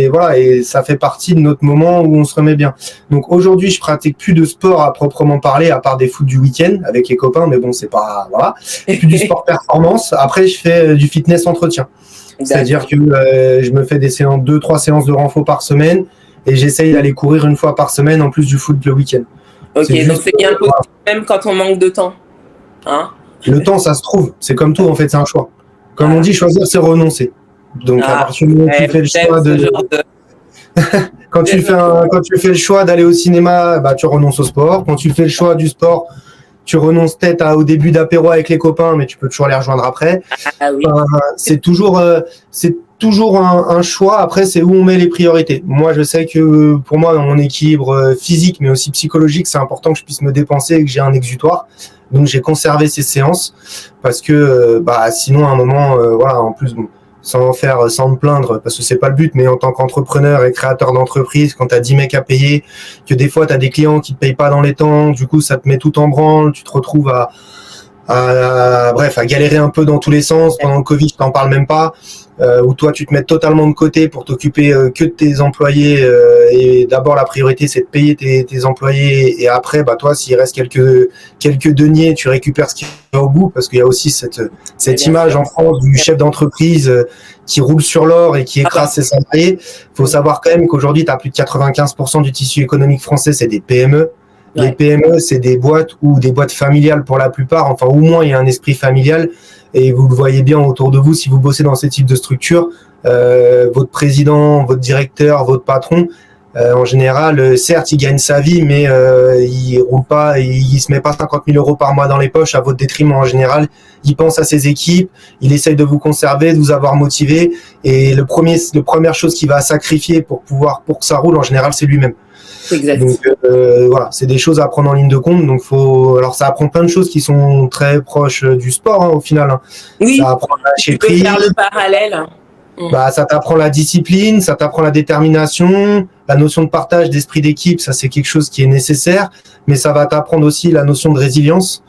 voilà, et ça fait partie de notre moment où on se remet bien. Donc aujourd'hui, je pratique plus de sport à proprement parler, à part des foot du week-end avec les copains, mais bon, c'est pas, voilà, plus du sport performance. Après, je fais du fitness entretien, c'est-à-dire que je me fais des séances, 2-3 séances de renfo par semaine, et j'essaye d'aller courir 1 fois par semaine en plus du foot le week-end. Ok, donc c'est bien possible même quand on manque de temps, hein. Le temps, ça se trouve. C'est comme tout, en fait, c'est un choix. Comme on dit, choisir, c'est renoncer. Donc, à partir du moment où tu fais le choix quand tu fais le choix d'aller au cinéma, tu renonces au sport. Quand tu fais le choix du sport, tu renonces peut-être au début d'apéro avec les copains, mais tu peux toujours les rejoindre après. Ah oui. C'est toujours un choix. Après, c'est où on met les priorités. Moi, je sais que pour moi, dans mon équilibre physique, mais aussi psychologique, c'est important que je puisse me dépenser et que j'ai un exutoire. Donc, j'ai conservé ces séances parce que sinon, à un moment, en plus, sans me plaindre, parce que c'est pas le but, mais en tant qu'entrepreneur et créateur d'entreprise, quand tu as 10 mecs à payer, que des fois tu as des clients qui te payent pas dans les temps, du coup ça te met tout en branle, tu te retrouves bref, à galérer un peu dans tous les sens. Pendant le Covid, je t'en parle même pas. Où toi, tu te mets totalement de côté pour t'occuper que de tes employés. Et d'abord, la priorité, c'est de payer tes employés. Et après, bah toi, s'il reste quelques deniers, tu récupères ce qui va au bout. Parce qu'il y a aussi cette image en France du chef d'entreprise qui roule sur l'or et qui écrase ses salariés. Faut savoir quand même qu'aujourd'hui, tu as plus de 95% du tissu économique français, c'est des PME. Les PME, c'est des boîtes ou des boîtes familiales pour la plupart. Enfin, au moins, il y a un esprit familial. Et vous le voyez bien autour de vous, si vous bossez dans ce type de structure, votre président, votre directeur, votre patron, en général, certes, il gagne sa vie, mais il roule pas, il se met pas 50 000 euros par mois dans les poches à votre détriment. En général, il pense à ses équipes, il essaye de vous conserver, de vous avoir motivé. Et la première chose qu'il va sacrifier pour que ça roule, en général, c'est lui-même. Exact. Donc voilà, c'est des choses à prendre en ligne de compte. Donc alors ça apprend plein de choses qui sont très proches du sport au final. Oui. Ça apprend la tu peux faire le parallèle. Bah ça t'apprend la discipline, ça t'apprend la détermination, la notion de partage, d'esprit d'équipe. Ça c'est quelque chose qui est nécessaire, mais ça va t'apprendre aussi la notion de résilience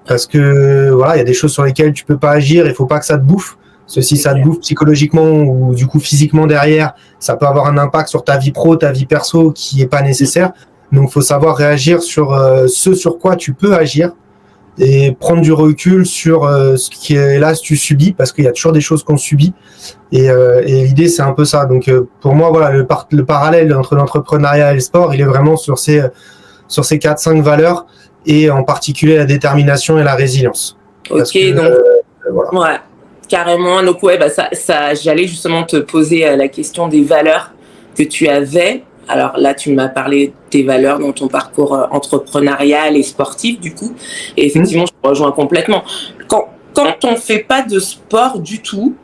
parce que voilà, il y a des choses sur lesquelles tu peux pas agir. Il faut pas que ça te bouffe. Si ça te bouffe psychologiquement ou du coup physiquement derrière, ça peut avoir un impact sur ta vie pro, ta vie perso qui est pas nécessaire. Donc, faut savoir réagir sur ce sur quoi tu peux agir et prendre du recul sur ce qui est là, si tu subis, parce qu'il y a toujours des choses qu'on subit. Et l'idée, c'est un peu ça. Donc, pour moi, voilà, le parallèle entre l'entrepreneuriat et le sport, il est vraiment sur ces 4-5 valeurs et en particulier la détermination et la résilience. Ok, donc voilà. Ouais. Carrément. Donc ouais, bah ça, j'allais justement te poser la question des valeurs que tu avais. Alors là, tu m'as parlé de tes valeurs dans ton parcours entrepreneurial et sportif, du coup. Et effectivement, je te rejoins complètement. Quand on fait pas de sport du tout,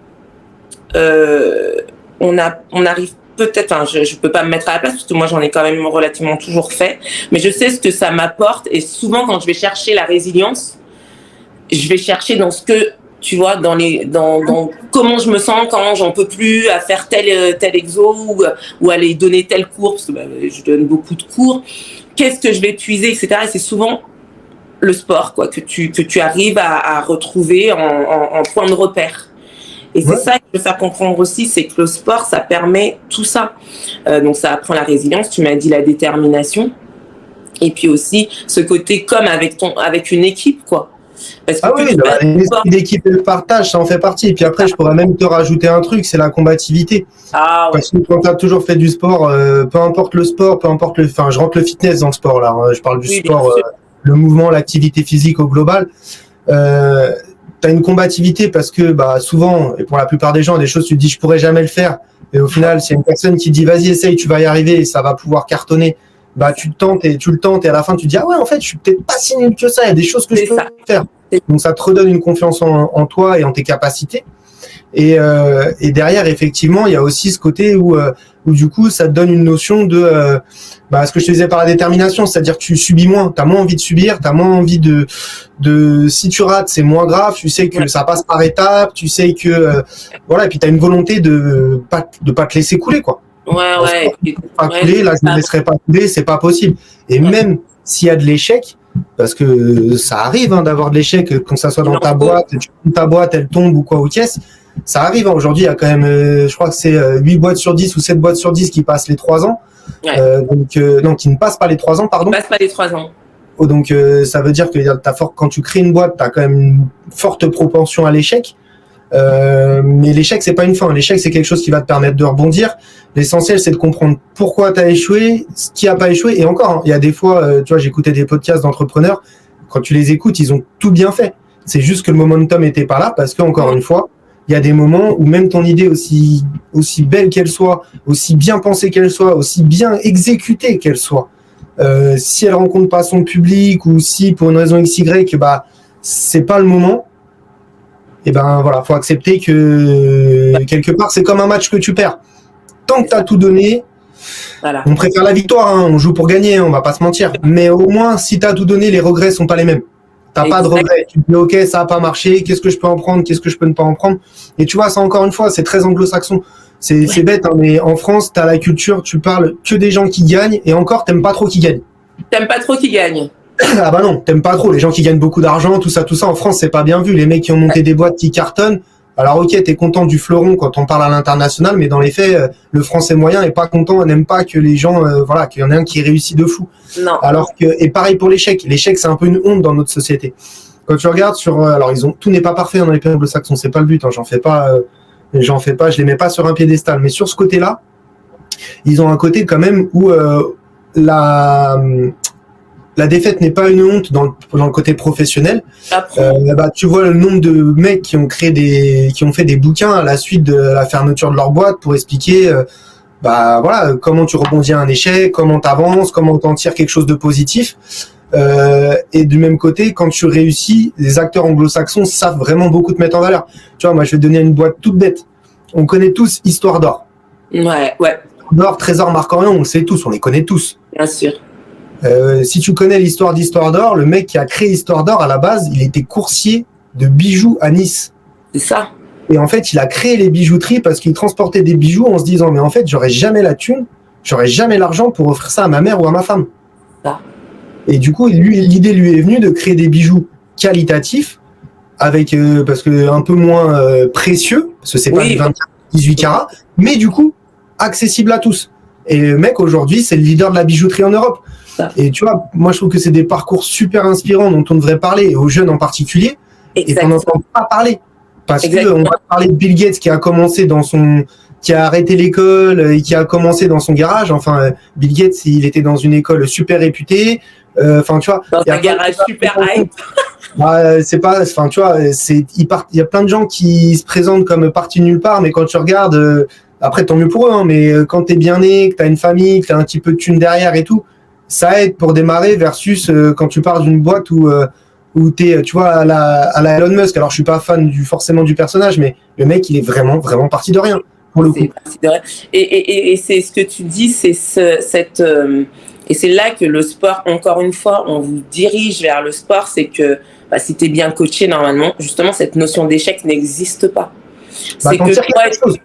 on arrive peut-être, enfin, je peux pas me mettre à la place parce que moi, j'en ai quand même relativement toujours fait. Mais je sais ce que ça m'apporte. Et souvent, quand je vais chercher la résilience, je vais chercher dans ce que tu vois, dans comment je me sens quand j'en peux plus à faire tel exo ou aller donner tel cours, parce que je donne beaucoup de cours. Qu'est-ce que je vais puiser, etc. Et c'est souvent le sport, quoi, que tu arrives à retrouver en point de repère. Et c'est ça que je veux faire comprendre aussi, c'est que le sport, ça permet tout ça. Donc ça apprend la résilience, tu m'as dit la détermination, et puis aussi ce côté comme avec une équipe, quoi. Parce que l'esprit d'équipe et le partage, ça en fait partie. Et puis après, je pourrais même te rajouter un truc, c'est la combativité. Ah, ouais. Parce que quand tu as toujours fait du sport, peu importe le sport, enfin, je rentre le fitness dans le sport là. Je parle du sport, le mouvement, l'activité physique au global. Tu as une combativité parce que souvent, et pour la plupart des gens, il y a des choses, tu te dis, je pourrais jamais le faire. Et au final, s'il y a une personne qui dit, vas-y, essaye, tu vas y arriver et ça va pouvoir cartonner. Tu le tentes et à la fin tu te dis ah ouais en fait je suis peut-être pas si nul que ça, il y a des choses que je peux faire. Donc ça te redonne une confiance en toi et en tes capacités. Et derrière effectivement il y a aussi ce côté où du coup ça te donne une notion de ce que je te disais par la détermination, c'est-à-dire que tu subis moins, t'as moins envie de subir, t'as moins envie de si tu rates c'est moins grave, tu sais que ça passe par étapes, tu sais que voilà, et puis t'as une volonté de pas te laisser couler quoi. Ouais. Pas couler, là je ne me laisserai pas couler, c'est pas possible. Et même s'il y a de l'échec, parce que ça arrive d'avoir de l'échec, quand ça soit dans ta boîte, ta boîte elle tombe ou quoi ou qu'est-ce, ça arrive. Aujourd'hui il y a quand même, je crois que c'est 8 boîtes sur 10 ou 7 boîtes sur 10 qui passent les 3 ans. Non, qui ne passent pas les 3 ans, pardon. Qui ne passent pas les 3 ans. Donc ça veut dire que quand tu crées une boîte, tu as quand même une forte propension à l'échec. Mais l'échec c'est pas une fin, l'échec c'est quelque chose qui va te permettre de rebondir. L'essentiel c'est de comprendre pourquoi tu as échoué, ce qui a pas échoué. Et encore, il y a des fois, tu vois, j'écoutais des podcasts d'entrepreneurs, quand tu les écoutes, ils ont tout bien fait. C'est juste que le momentum était pas là parce que encore une fois, il y a des moments où même ton idée aussi belle qu'elle soit, aussi bien pensée qu'elle soit, aussi bien exécutée qu'elle soit, si elle rencontre pas son public ou si pour une raison XY, c'est pas le moment. Et voilà, faut accepter que quelque part c'est comme un match que tu perds. Tant que tu as tout donné, on préfère la victoire, on joue pour gagner, on va pas se mentir. Mais au moins, si tu as tout donné, les regrets sont pas les mêmes. T'as pas de regrets. Tu te dis ok, ça a pas marché, qu'est-ce que je peux en prendre, qu'est-ce que je peux ne pas en prendre. Et tu vois, ça encore une fois, c'est très anglo-saxon. C'est bête, mais en France, t'as la culture, tu parles que des gens qui gagnent, et encore, t'aimes pas trop qui gagnent. T'aimes pas trop qui gagnent. Ah bah non, t'aimes pas trop. Les gens qui gagnent beaucoup d'argent, tout ça, en France, c'est pas bien vu. Les mecs qui ont monté des boîtes qui cartonnent. Alors ok, t'es content du fleuron quand on parle à l'international, mais dans les faits, le français moyen est pas content, n'aime pas que les gens, voilà, qu'il y en ait un qui réussit de fou. Non. Alors que, et pareil pour l'échec. L'échec, c'est un peu une honte dans notre société. Quand tu regardes sur, alors tout n'est pas parfait dans les pays anglo-saxons, c'est pas le but, hein, j'en fais pas, je les mets pas sur un piédestal, mais sur ce côté-là, ils ont un côté quand même où la défaite n'est pas une honte dans le côté professionnel. Tu vois le nombre de mecs qui ont fait des bouquins à la suite de la fermeture de leur boîte pour expliquer, voilà, comment tu rebondis à un échec, comment t'avances, comment t'en tires quelque chose de positif. Et du même côté, quand tu réussis, les acteurs anglo-saxons savent vraiment beaucoup te mettre en valeur. Tu vois, moi, je vais te donner une boîte toute bête. On connaît tous Histoire d'or. Ouais. D'or, Trésor, Marc-Orion, on le sait tous, on les connaît tous. Bien sûr. Si tu connais l'histoire d'Histoire d'or, le mec qui a créé Histoire d'or, à la base, il était coursier de bijoux à Nice. C'est ça. Et en fait, il a créé les bijouteries parce qu'il transportait des bijoux en se disant, mais en fait, j'aurais jamais la thune, j'aurais jamais l'argent pour offrir ça à ma mère ou à ma femme. Ça. Et du coup, l'idée lui est venue de créer des bijoux qualitatifs avec, parce que un peu moins précieux, parce que c'est pas du 24, 18 carats, mais du coup, accessible à tous. Et le mec, aujourd'hui, c'est le leader de la bijouterie en Europe. Et tu vois, moi, je trouve que c'est des parcours super inspirants dont on devrait parler, et aux jeunes en particulier. Exactement. Et qu'on n'entend pas parler. Parce qu'on va parler de Bill Gates qui a arrêté l'école et qui a commencé dans son garage. Enfin, Bill Gates, il était dans une école super réputée. Enfin, tu vois. Dans un garage super hype. C'est pas, enfin, tu vois, il y a plein de gens qui se présentent comme partis nulle part, mais quand tu regardes, après, tant mieux pour eux, hein, mais quand t'es bien né, que t'as une famille, que t'as un petit peu de thune derrière et tout, ça aide pour démarrer versus quand tu pars d'une boîte où t'es, tu vois, à la Elon Musk. Alors, je suis pas fan forcément du personnage, mais le mec, il est vraiment, vraiment parti de rien, pour le coup. Et c'est ce que tu dis, c'est et c'est là que le sport, encore une fois, on vous dirige vers le sport, c'est que si t'es bien coaché, normalement, justement, cette notion d'échec n'existe pas. C'est que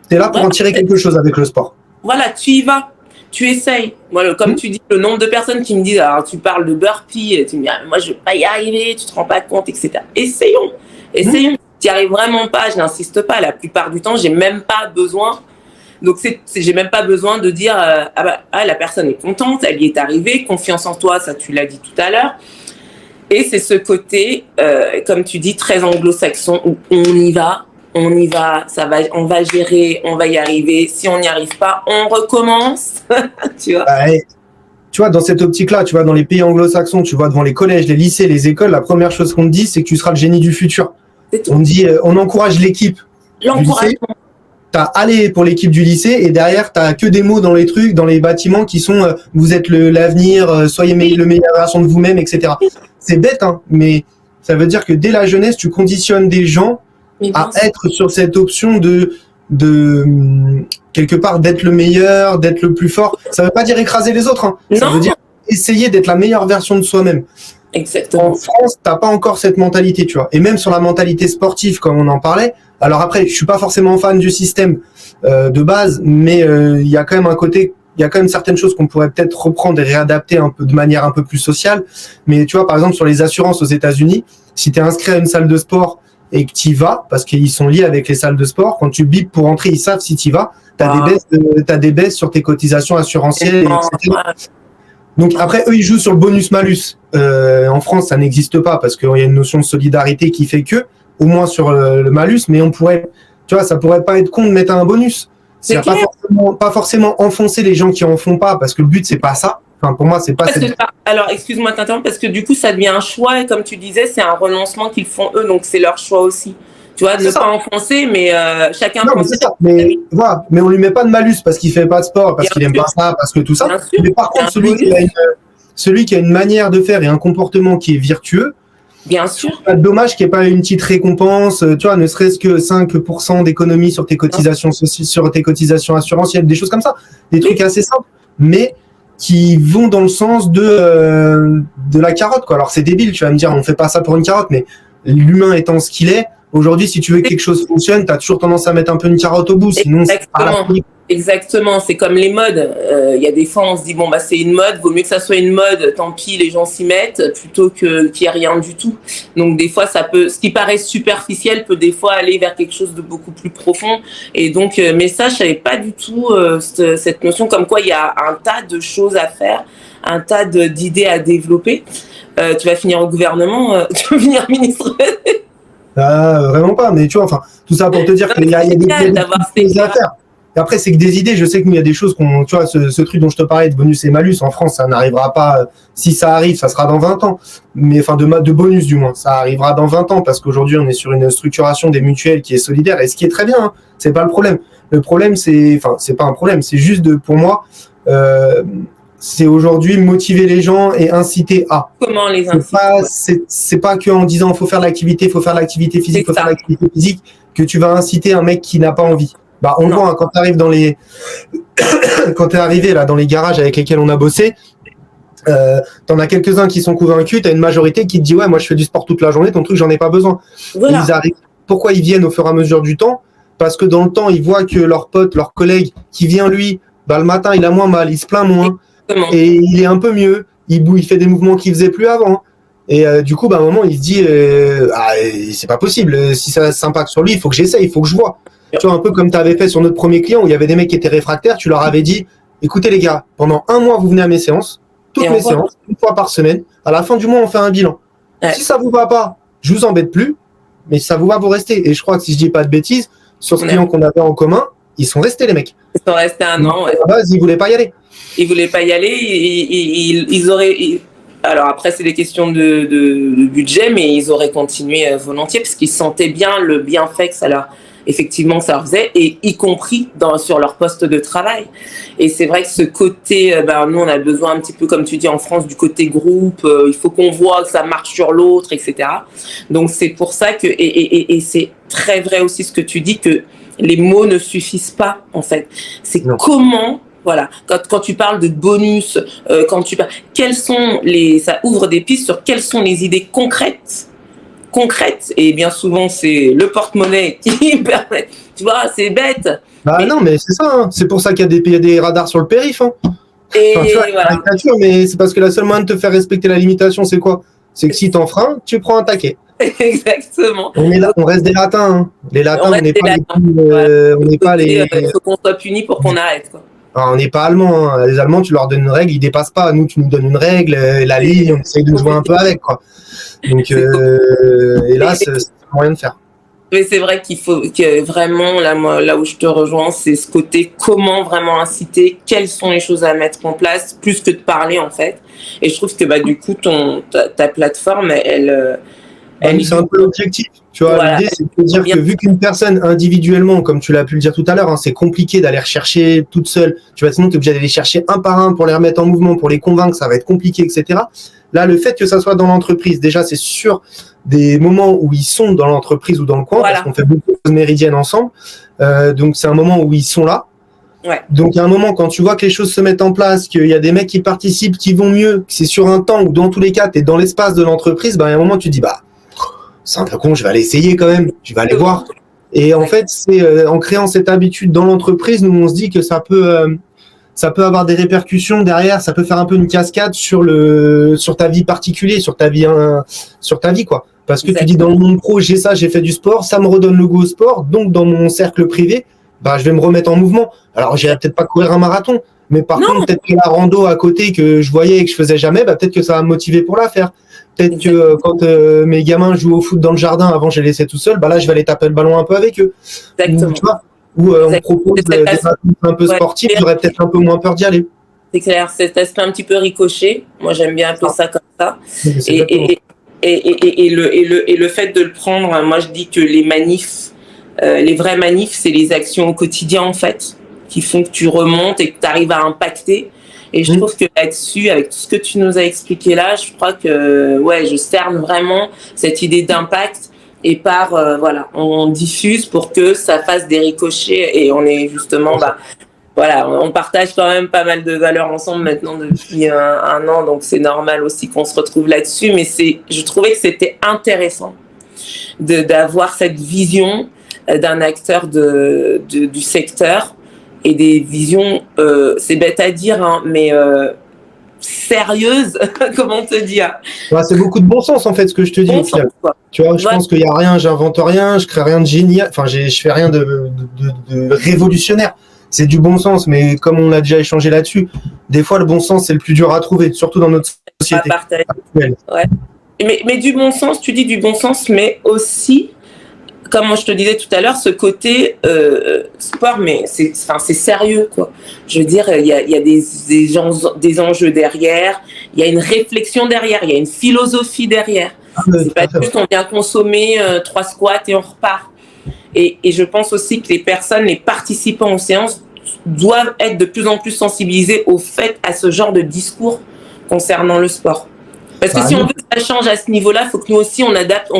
t'es là pour en tirer quelque chose avec le sport. Voilà, tu y vas. Tu essayes. Moi, comme tu dis, le nombre de personnes qui me disent, alors tu parles de burpee, tu me dis, moi je ne vais pas y arriver, tu te rends pas compte, etc. Essayons. Tu n'y arrives vraiment pas, je n'insiste pas. La plupart du temps, j'ai même pas besoin. Donc, j'ai même pas besoin de dire, la personne est contente, elle y est arrivée, confiance en toi, ça tu l'as dit tout à l'heure. Et c'est ce côté, comme tu dis, très anglo-saxon, où on y va, on va gérer, on va y arriver. Si on n'y arrive pas, on recommence. Tu vois. Tu vois, dans cette optique-là, tu vois, dans les pays anglo-saxons, tu vois, devant les collèges, les lycées, les écoles, la première chose qu'on te dit, c'est que tu seras le génie du futur. On dit, on encourage l'équipe du lycée. T'as allé pour l'équipe du lycée et derrière, t'as que des mots dans les trucs, dans les bâtiments qui sont, vous êtes l'avenir, soyez le meilleur version de vous-même, etc. C'est bête, hein, mais ça veut dire que dès la jeunesse, tu conditionnes des gens à être sur cette option de quelque part d'être le meilleur, d'être le plus fort. Ça veut pas dire écraser les autres, hein. Ça veut dire essayer d'être la meilleure version de soi-même. Exactement. En France, t'as pas encore cette mentalité, tu vois. Et même sur la mentalité sportive, comme on en parlait. Alors après, je suis pas forcément fan du système de base, mais il y a quand même un côté, il y a quand même certaines choses qu'on pourrait peut-être reprendre et réadapter un peu de manière un peu plus sociale. Mais tu vois, par exemple, sur les assurances aux États-Unis, si t'es inscrit à une salle de sport et que tu y vas, parce qu'ils sont liés avec les salles de sport, quand tu bipes pour entrer, ils savent si tu y vas, t'as des baisses sur tes cotisations assurantielles, etc. Donc après, eux, ils jouent sur le bonus-malus. En France, ça n'existe pas parce qu'il y a une notion de solidarité qui fait que, au moins sur le malus, mais on pourrait, tu vois, ça pourrait pas être con de mettre un bonus. C'est pas forcément enfoncer les gens qui en font pas, parce que le but, c'est pas ça. Enfin, pour moi, c'est pas... Alors, excuse-moi de t'interrompre, parce que du coup, ça devient un choix, et comme tu disais, c'est un renoncement qu'ils font eux, donc c'est leur choix aussi. Tu vois, ne pas enfoncer, mais chacun pense... Mais voilà, mais on lui met pas de malus parce qu'il fait pas de sport, parce qu'il aime pas ça, parce que tout ça. Mais par contre, celui qui a une manière de faire et un comportement qui est vertueux, bien sûr. Pas dommage qu'il n'y ait pas une petite récompense, tu vois, ne serait-ce que 5% d'économie sur tes cotisations sur tes cotisations assurantielles, des choses comme ça, des trucs assez simples, mais qui vont dans le sens de la carotte, quoi. Alors c'est débile, tu vas me dire, on fait pas ça pour une carotte, mais l'humain étant ce qu'il est, aujourd'hui, si tu veux que quelque chose fonctionne, tu as toujours tendance à mettre un peu une carotte au bout, sinon c'est pas la folie. Exactement, c'est comme les modes. Il y a des fois, on se dit, bon, bah, c'est une mode, vaut mieux que ça soit une mode, tant pis, les gens s'y mettent, plutôt qu'il n'y ait rien du tout. Donc, des fois, ce qui paraît superficiel peut des fois aller vers quelque chose de beaucoup plus profond. Et donc, mais ça, je savais pas du tout cette notion, comme quoi il y a un tas de choses à faire, un tas d'idées à développer. Tu vas finir au gouvernement, tu vas finir ministre. Vraiment pas, mais tu vois, enfin, tout ça pour te dire qu'il y a des choses à faire. Et après, c'est que des idées, je sais qu'il y a des choses tu vois, ce truc dont je te parlais de bonus et malus, en France, ça n'arrivera pas, si ça arrive, ça sera dans 20 ans. Mais, enfin, de bonus, du moins, ça arrivera dans 20 ans, parce qu'aujourd'hui, on est sur une structuration des mutuelles qui est solidaire, et ce qui est très bien, hein, c'est pas le problème. Le problème, c'est pas un problème, c'est juste pour moi, c'est aujourd'hui motiver les gens et inciter à. Comment les inciter? C'est pas qu'en disant faut faire l'activité physique, faut faire l'activité physique, que tu vas inciter un mec qui n'a pas envie. Bah, on le voit, hein, quand t'arrives quand t'es arrivé là dans les garages avec lesquels on a bossé, t'en as quelques-uns qui sont convaincus, t'as une majorité qui te dit ouais, moi je fais du sport toute la journée, ton truc j'en ai pas besoin. Voilà. Pourquoi ils viennent au fur et à mesure du temps? Parce que dans le temps, ils voient que leur pote, leur collègue qui vient lui, bah le matin il a moins mal, il se plaint moins. Et il est un peu mieux, il fait des mouvements qu'il faisait plus avant. Et du coup, bah, à un moment, il se dit c'est pas possible, si ça s'impacte sur lui, il faut que j'essaye, il faut que je vois. Tu vois, un peu comme tu avais fait sur notre premier client où il y avait des mecs qui étaient réfractaires, tu leur avais dit écoutez les gars, pendant 1 mois, vous venez à mes séances, toutes mes séances, 1 fois par semaine, à la fin du mois, on fait un bilan. Ouais. Si ça vous va pas, je vous embête plus, mais si ça vous va, vous restez. Et je crois que si je dis pas de bêtises, sur ce client qu'on avait en commun, ils sont restés les mecs. Ils sont restés 1 an. Ouais. À la base, ils voulaient pas y aller. Ils voulaient pas y aller, ils auraient. Alors après, c'est des questions de budget, mais ils auraient continué volontiers parce qu'ils sentaient bien le bienfait que ça leur faisait, et y compris sur leur poste de travail. Et c'est vrai que ce côté, nous on a besoin un petit peu, comme tu dis en France, du côté groupe, il faut qu'on voit que ça marche sur l'autre, etc. Donc c'est pour ça que, et c'est très vrai aussi ce que tu dis, que les mots ne suffisent pas en fait. C'est comment... Voilà, quand tu parles de bonus, ça ouvre des pistes sur quelles sont les idées concrètes, et bien souvent c'est le porte-monnaie qui permet, tu vois, c'est bête. Non, mais c'est ça, hein. C'est pour ça qu'il y a des radars sur le périph'. Hein. Et voilà. Mais c'est parce que la seule moyen de te faire respecter la limitation, c'est quoi? C'est que si t'enfreins, tu prends un taquet. Exactement. On reste des latins. Hein. Les latins, on n'est pas les. Il faut qu'on soit punis pour qu'on arrête, quoi. Alors, on n'est pas allemand. Hein. Les Allemands, tu leur donnes une règle, ils dépassent pas. Nous, tu nous donnes une règle, la ligne, on essaye de jouer un peu avec, quoi. Donc, hélas, c'est moyen de faire. Mais c'est vrai qu'il faut que vraiment, là où je te rejoins, c'est ce côté comment vraiment inciter, quelles sont les choses à mettre en place, plus que de parler, en fait. Et je trouve que, du coup, ta plateforme, elle c'est un peu l'objectif. Tu vois, voilà. L'idée, c'est de dire que vu qu'une personne individuellement, comme tu l'as pu le dire tout à l'heure, hein, c'est compliqué d'aller rechercher toute seule. Tu vois, sinon, tu es obligé d'aller chercher un par un pour les remettre en mouvement, pour les convaincre, ça va être compliqué, etc. Là, le fait que ça soit dans l'entreprise, déjà, c'est sur des moments où ils sont dans l'entreprise ou dans le coin, voilà. Parce qu'on fait beaucoup de choses méridiennes ensemble. Donc, c'est un moment où ils sont là. Ouais. Donc, à un moment, quand tu vois que les choses se mettent en place, qu'il y a des mecs qui participent, qui vont mieux, que c'est sur un temps où, dans tous les cas, tu es dans l'espace de l'entreprise, il y a un moment, tu te dis, c'est un peu con, je vais aller essayer quand même, je vais aller voir. Et en fait, c'est en créant cette habitude dans l'entreprise, nous on se dit que ça peut avoir des répercussions derrière, ça peut faire un peu une cascade sur ta vie particulière, sur ta vie quoi. Parce que exactement. Tu dis dans le monde pro, j'ai fait du sport, ça me redonne le goût au sport, donc dans mon cercle privé, je vais me remettre en mouvement. Alors j'irai peut-être pas courir un marathon, mais par contre peut-être que la rando à côté que je voyais et que je faisais jamais, peut-être que ça va me motiver pour la faire. Peut-être que quand mes gamins jouent au foot dans le jardin, avant je les laissais tout seuls, là je vais aller taper le ballon un peu avec eux. Exactement. Ou on propose des athlètes un peu sportifs, j'aurais peut-être un peu moins peur d'y aller. C'est clair, cet aspect un petit peu ricochet, moi j'aime bien un peu ça comme ça. Et le fait de le prendre, moi je dis que les manifs, les vrais manifs, c'est les actions au quotidien en fait, qui font que tu remontes et que tu arrives à impacter. Et je trouve que là-dessus, avec tout ce que tu nous as expliqué là, je crois que je cerne vraiment cette idée d'impact et on diffuse pour que ça fasse des ricochets et on est justement, on partage quand même pas mal de valeurs ensemble maintenant depuis un an, donc c'est normal aussi qu'on se retrouve là-dessus. Mais je trouvais que c'était intéressant d'avoir cette vision d'un acteur du secteur et des visions, c'est bête à dire, hein, mais sérieuses, comment te dire? Ouais, c'est beaucoup de bon sens en fait ce que je te dis Bon au final. sens, quoi. Tu vois, je pense qu'il y a rien, j'invente rien, je crée rien de génial, enfin je fais rien de révolutionnaire. C'est du bon sens, mais comme on a déjà échangé là-dessus, des fois le bon sens c'est le plus dur à trouver, surtout dans notre société actuelle. Ouais. Mais du bon sens, tu dis du bon sens, mais aussi, comme je te disais tout à l'heure, ce côté sport, mais c'est sérieux, quoi. Je veux dire, il y a des enjeux derrière, il y a une réflexion derrière, il y a une philosophie derrière. C'est pas juste on vient consommer 3 squats et on repart. Et je pense aussi que les participants aux séances doivent être de plus en plus sensibilisés à ce genre de discours concernant le sport. Parce que si on veut que ça change à ce niveau-là, il faut que nous aussi on adapte,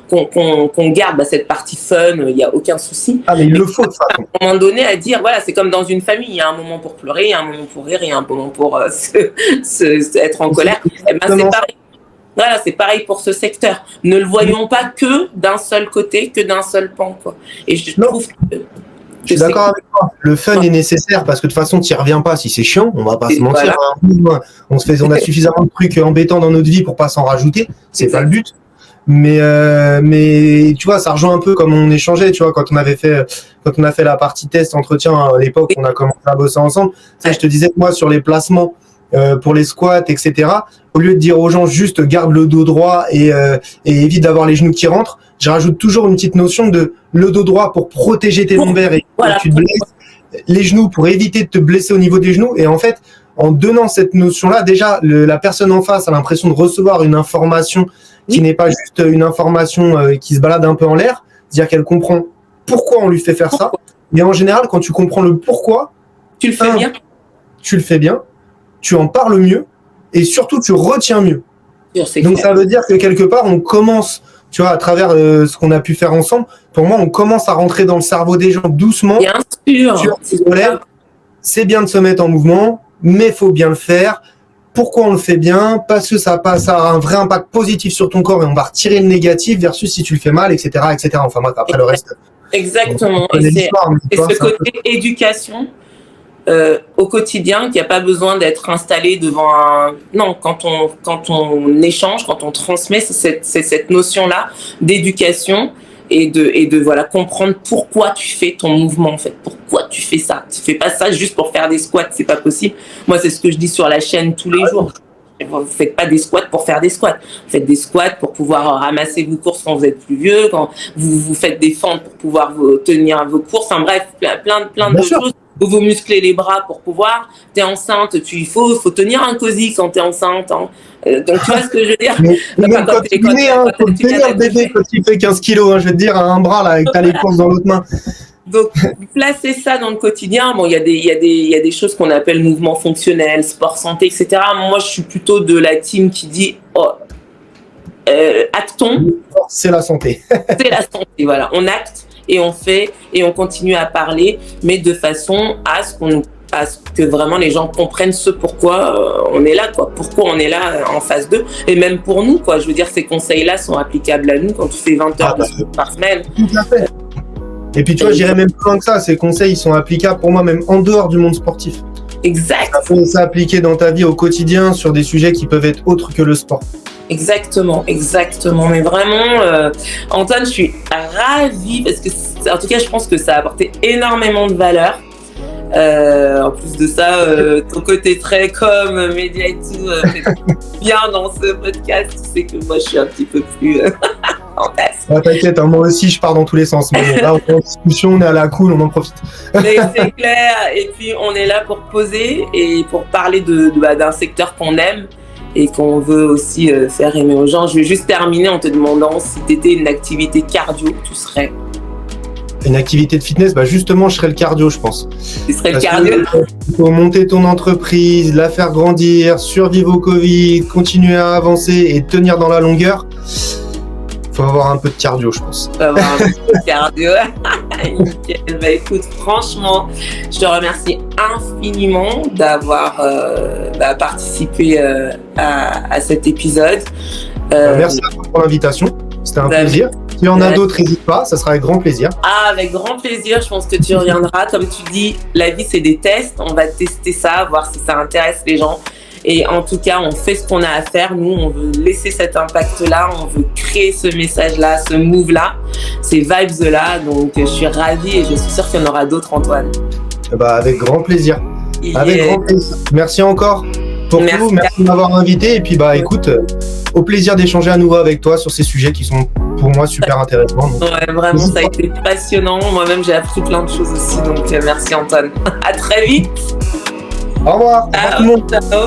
qu'on garde cette partie fun, il n'y a aucun souci. Ah mais il le faut de toute façon. À un moment donné, à dire, voilà, c'est comme dans une famille, il y a un moment pour pleurer, il y a un moment pour rire, il y a un moment pour être en colère. Et ben, c'est pareil. Voilà, c'est pareil pour ce secteur. Ne le voyons pas que d'un seul côté, que d'un seul pan, quoi. Et je trouve que je suis d'accord avec toi. Le fun est nécessaire parce que de toute façon, tu n'y reviens pas si c'est chiant. On va pas se mentir. Voilà. Hein. On a suffisamment de trucs embêtants dans notre vie pour pas s'en rajouter. C'est pas le but. Mais tu vois, ça rejoint un peu comme on échangeait. Tu vois, quand on a fait la partie test entretien à l'époque, on a commencé à bosser ensemble. Je te disais que moi sur les placements pour les squats, etc. Au lieu de dire aux gens juste garde le dos droit et évite d'avoir les genoux qui rentrent, je rajoute toujours une petite notion de le dos droit pour protéger tes lombaires et que tu te blesses, les genoux pour éviter de te blesser au niveau des genoux. Et en fait, en donnant cette notion-là, déjà, la personne en face a l'impression de recevoir une information qui n'est pas juste une information qui se balade un peu en l'air, c'est-à-dire qu'elle comprend pourquoi on lui fait faire ça. Mais en général, quand tu comprends le pourquoi, tu le fais bien. Tu le fais bien, tu en parles mieux et surtout tu retiens mieux. Donc ça veut dire que quelque part, on commence, tu vois, à travers ce qu'on a pu faire ensemble, pour moi, on commence à rentrer dans le cerveau des gens doucement. Bien sûr. C'est bien de se mettre en mouvement, mais il faut bien le faire. Pourquoi on le fait bien? Parce que ça a un vrai impact positif sur ton corps et on va retirer le négatif versus si tu le fais mal, etc. etc. Enfin bref, après le reste. Exactement. Et ce côté éducation au quotidien, qu'il n'y a pas besoin d'être installé devant un... Non, quand on échange, quand on transmet, c'est cette notion-là d'éducation et de voilà, comprendre pourquoi tu fais ton mouvement, en fait. Pourquoi tu fais ça? Tu fais pas ça juste pour faire des squats, c'est pas possible. Moi, c'est ce que je dis sur la chaîne tous les jours. Vous faites pas des squats pour faire des squats. Vous faites des squats pour pouvoir ramasser vos courses quand vous êtes plus vieux, quand vous faites des fentes pour pouvoir tenir vos courses. Enfin bref, plein de choses. Vous musclez les bras pour pouvoir. T'es enceinte, il faut tenir un cosy quand t'es enceinte. Hein. Donc tu vois ce que je veux dire. Même quand t'es né, faut tenir le bébé quand il fait 15 kilos. Hein, je vais te dire, à un bras là, et que t'as les courses dans l'autre main. Donc placer ça dans le quotidien. Bon, il y a des choses qu'on appelle mouvement fonctionnel, sport santé, etc. Moi, je suis plutôt de la team qui dit actons. C'est la santé. C'est la santé. Voilà, on acte. Et on fait, et on continue à parler, mais de façon à ce que vraiment les gens comprennent ce pourquoi on est là, quoi. Pourquoi on est là en phase 2. Et même pour nous, quoi. Je veux dire, ces conseils-là sont applicables à nous quand tu fais 20 heures de sport par semaine. Tout à fait. Et puis, tu vois, j'irais même plus loin que ça. Ces conseils, ils sont applicables pour moi, même en dehors du monde sportif. Exact. Ça peut s'appliquer dans ta vie au quotidien sur des sujets qui peuvent être autres que le sport. Exactement. Mais vraiment, Antoine, je suis ravie parce que, en tout cas, je pense que ça a apporté énormément de valeur. En plus de ça, ton côté très com, média et tout, bien dans ce podcast. Tu sais que moi, je suis un petit peu plus fantastique. Ah, t'inquiète, hein, moi aussi, je pars dans tous les sens. Mais là, on est en discussion, on est à la cool, on en profite. Mais c'est clair. Et puis, on est là pour poser et pour parler d'un secteur qu'on aime et qu'on veut aussi faire aimer aux gens. Je vais juste terminer en te demandant si tu étais une activité cardio, tu serais... Une activité de fitness, justement, je serais le cardio, je pense. Tu serais le cardio. Il faut monter ton entreprise, la faire grandir, survivre au Covid, continuer à avancer et tenir dans la longueur. Il faut avoir un peu de cardio, je pense. Il faut avoir un peu de cardio. Nickel. Écoute, franchement, je te remercie infiniment d'avoir participé à cet épisode. Merci à toi pour l'invitation. C'était un plaisir. S'il y en a d'autres, n'hésite pas, ça sera avec grand plaisir. Ah, avec grand plaisir, je pense que tu reviendras. Comme tu dis, la vie, c'est des tests. On va tester ça, voir si ça intéresse les gens. Et en tout cas, on fait ce qu'on a à faire. Nous, on veut laisser cet impact-là. On veut créer ce message-là, ce move-là, ces vibes-là. Donc, je suis ravie et je suis sûre qu'il y en aura d'autres, Antoine. Avec grand plaisir. Avec grand plaisir. Merci encore pour tout. Merci de m'avoir invité. Et puis, écoute, au plaisir d'échanger à nouveau avec toi sur ces sujets qui sont pour moi super intéressants. Donc, ouais, vraiment, ça a été passionnant. Moi-même, j'ai appris plein de choses aussi. Donc, merci, Antoine. À très vite. Au revoir. Au revoir tout le monde. Ciao.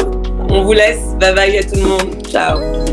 On vous laisse. Bye bye à tout le monde. Ciao.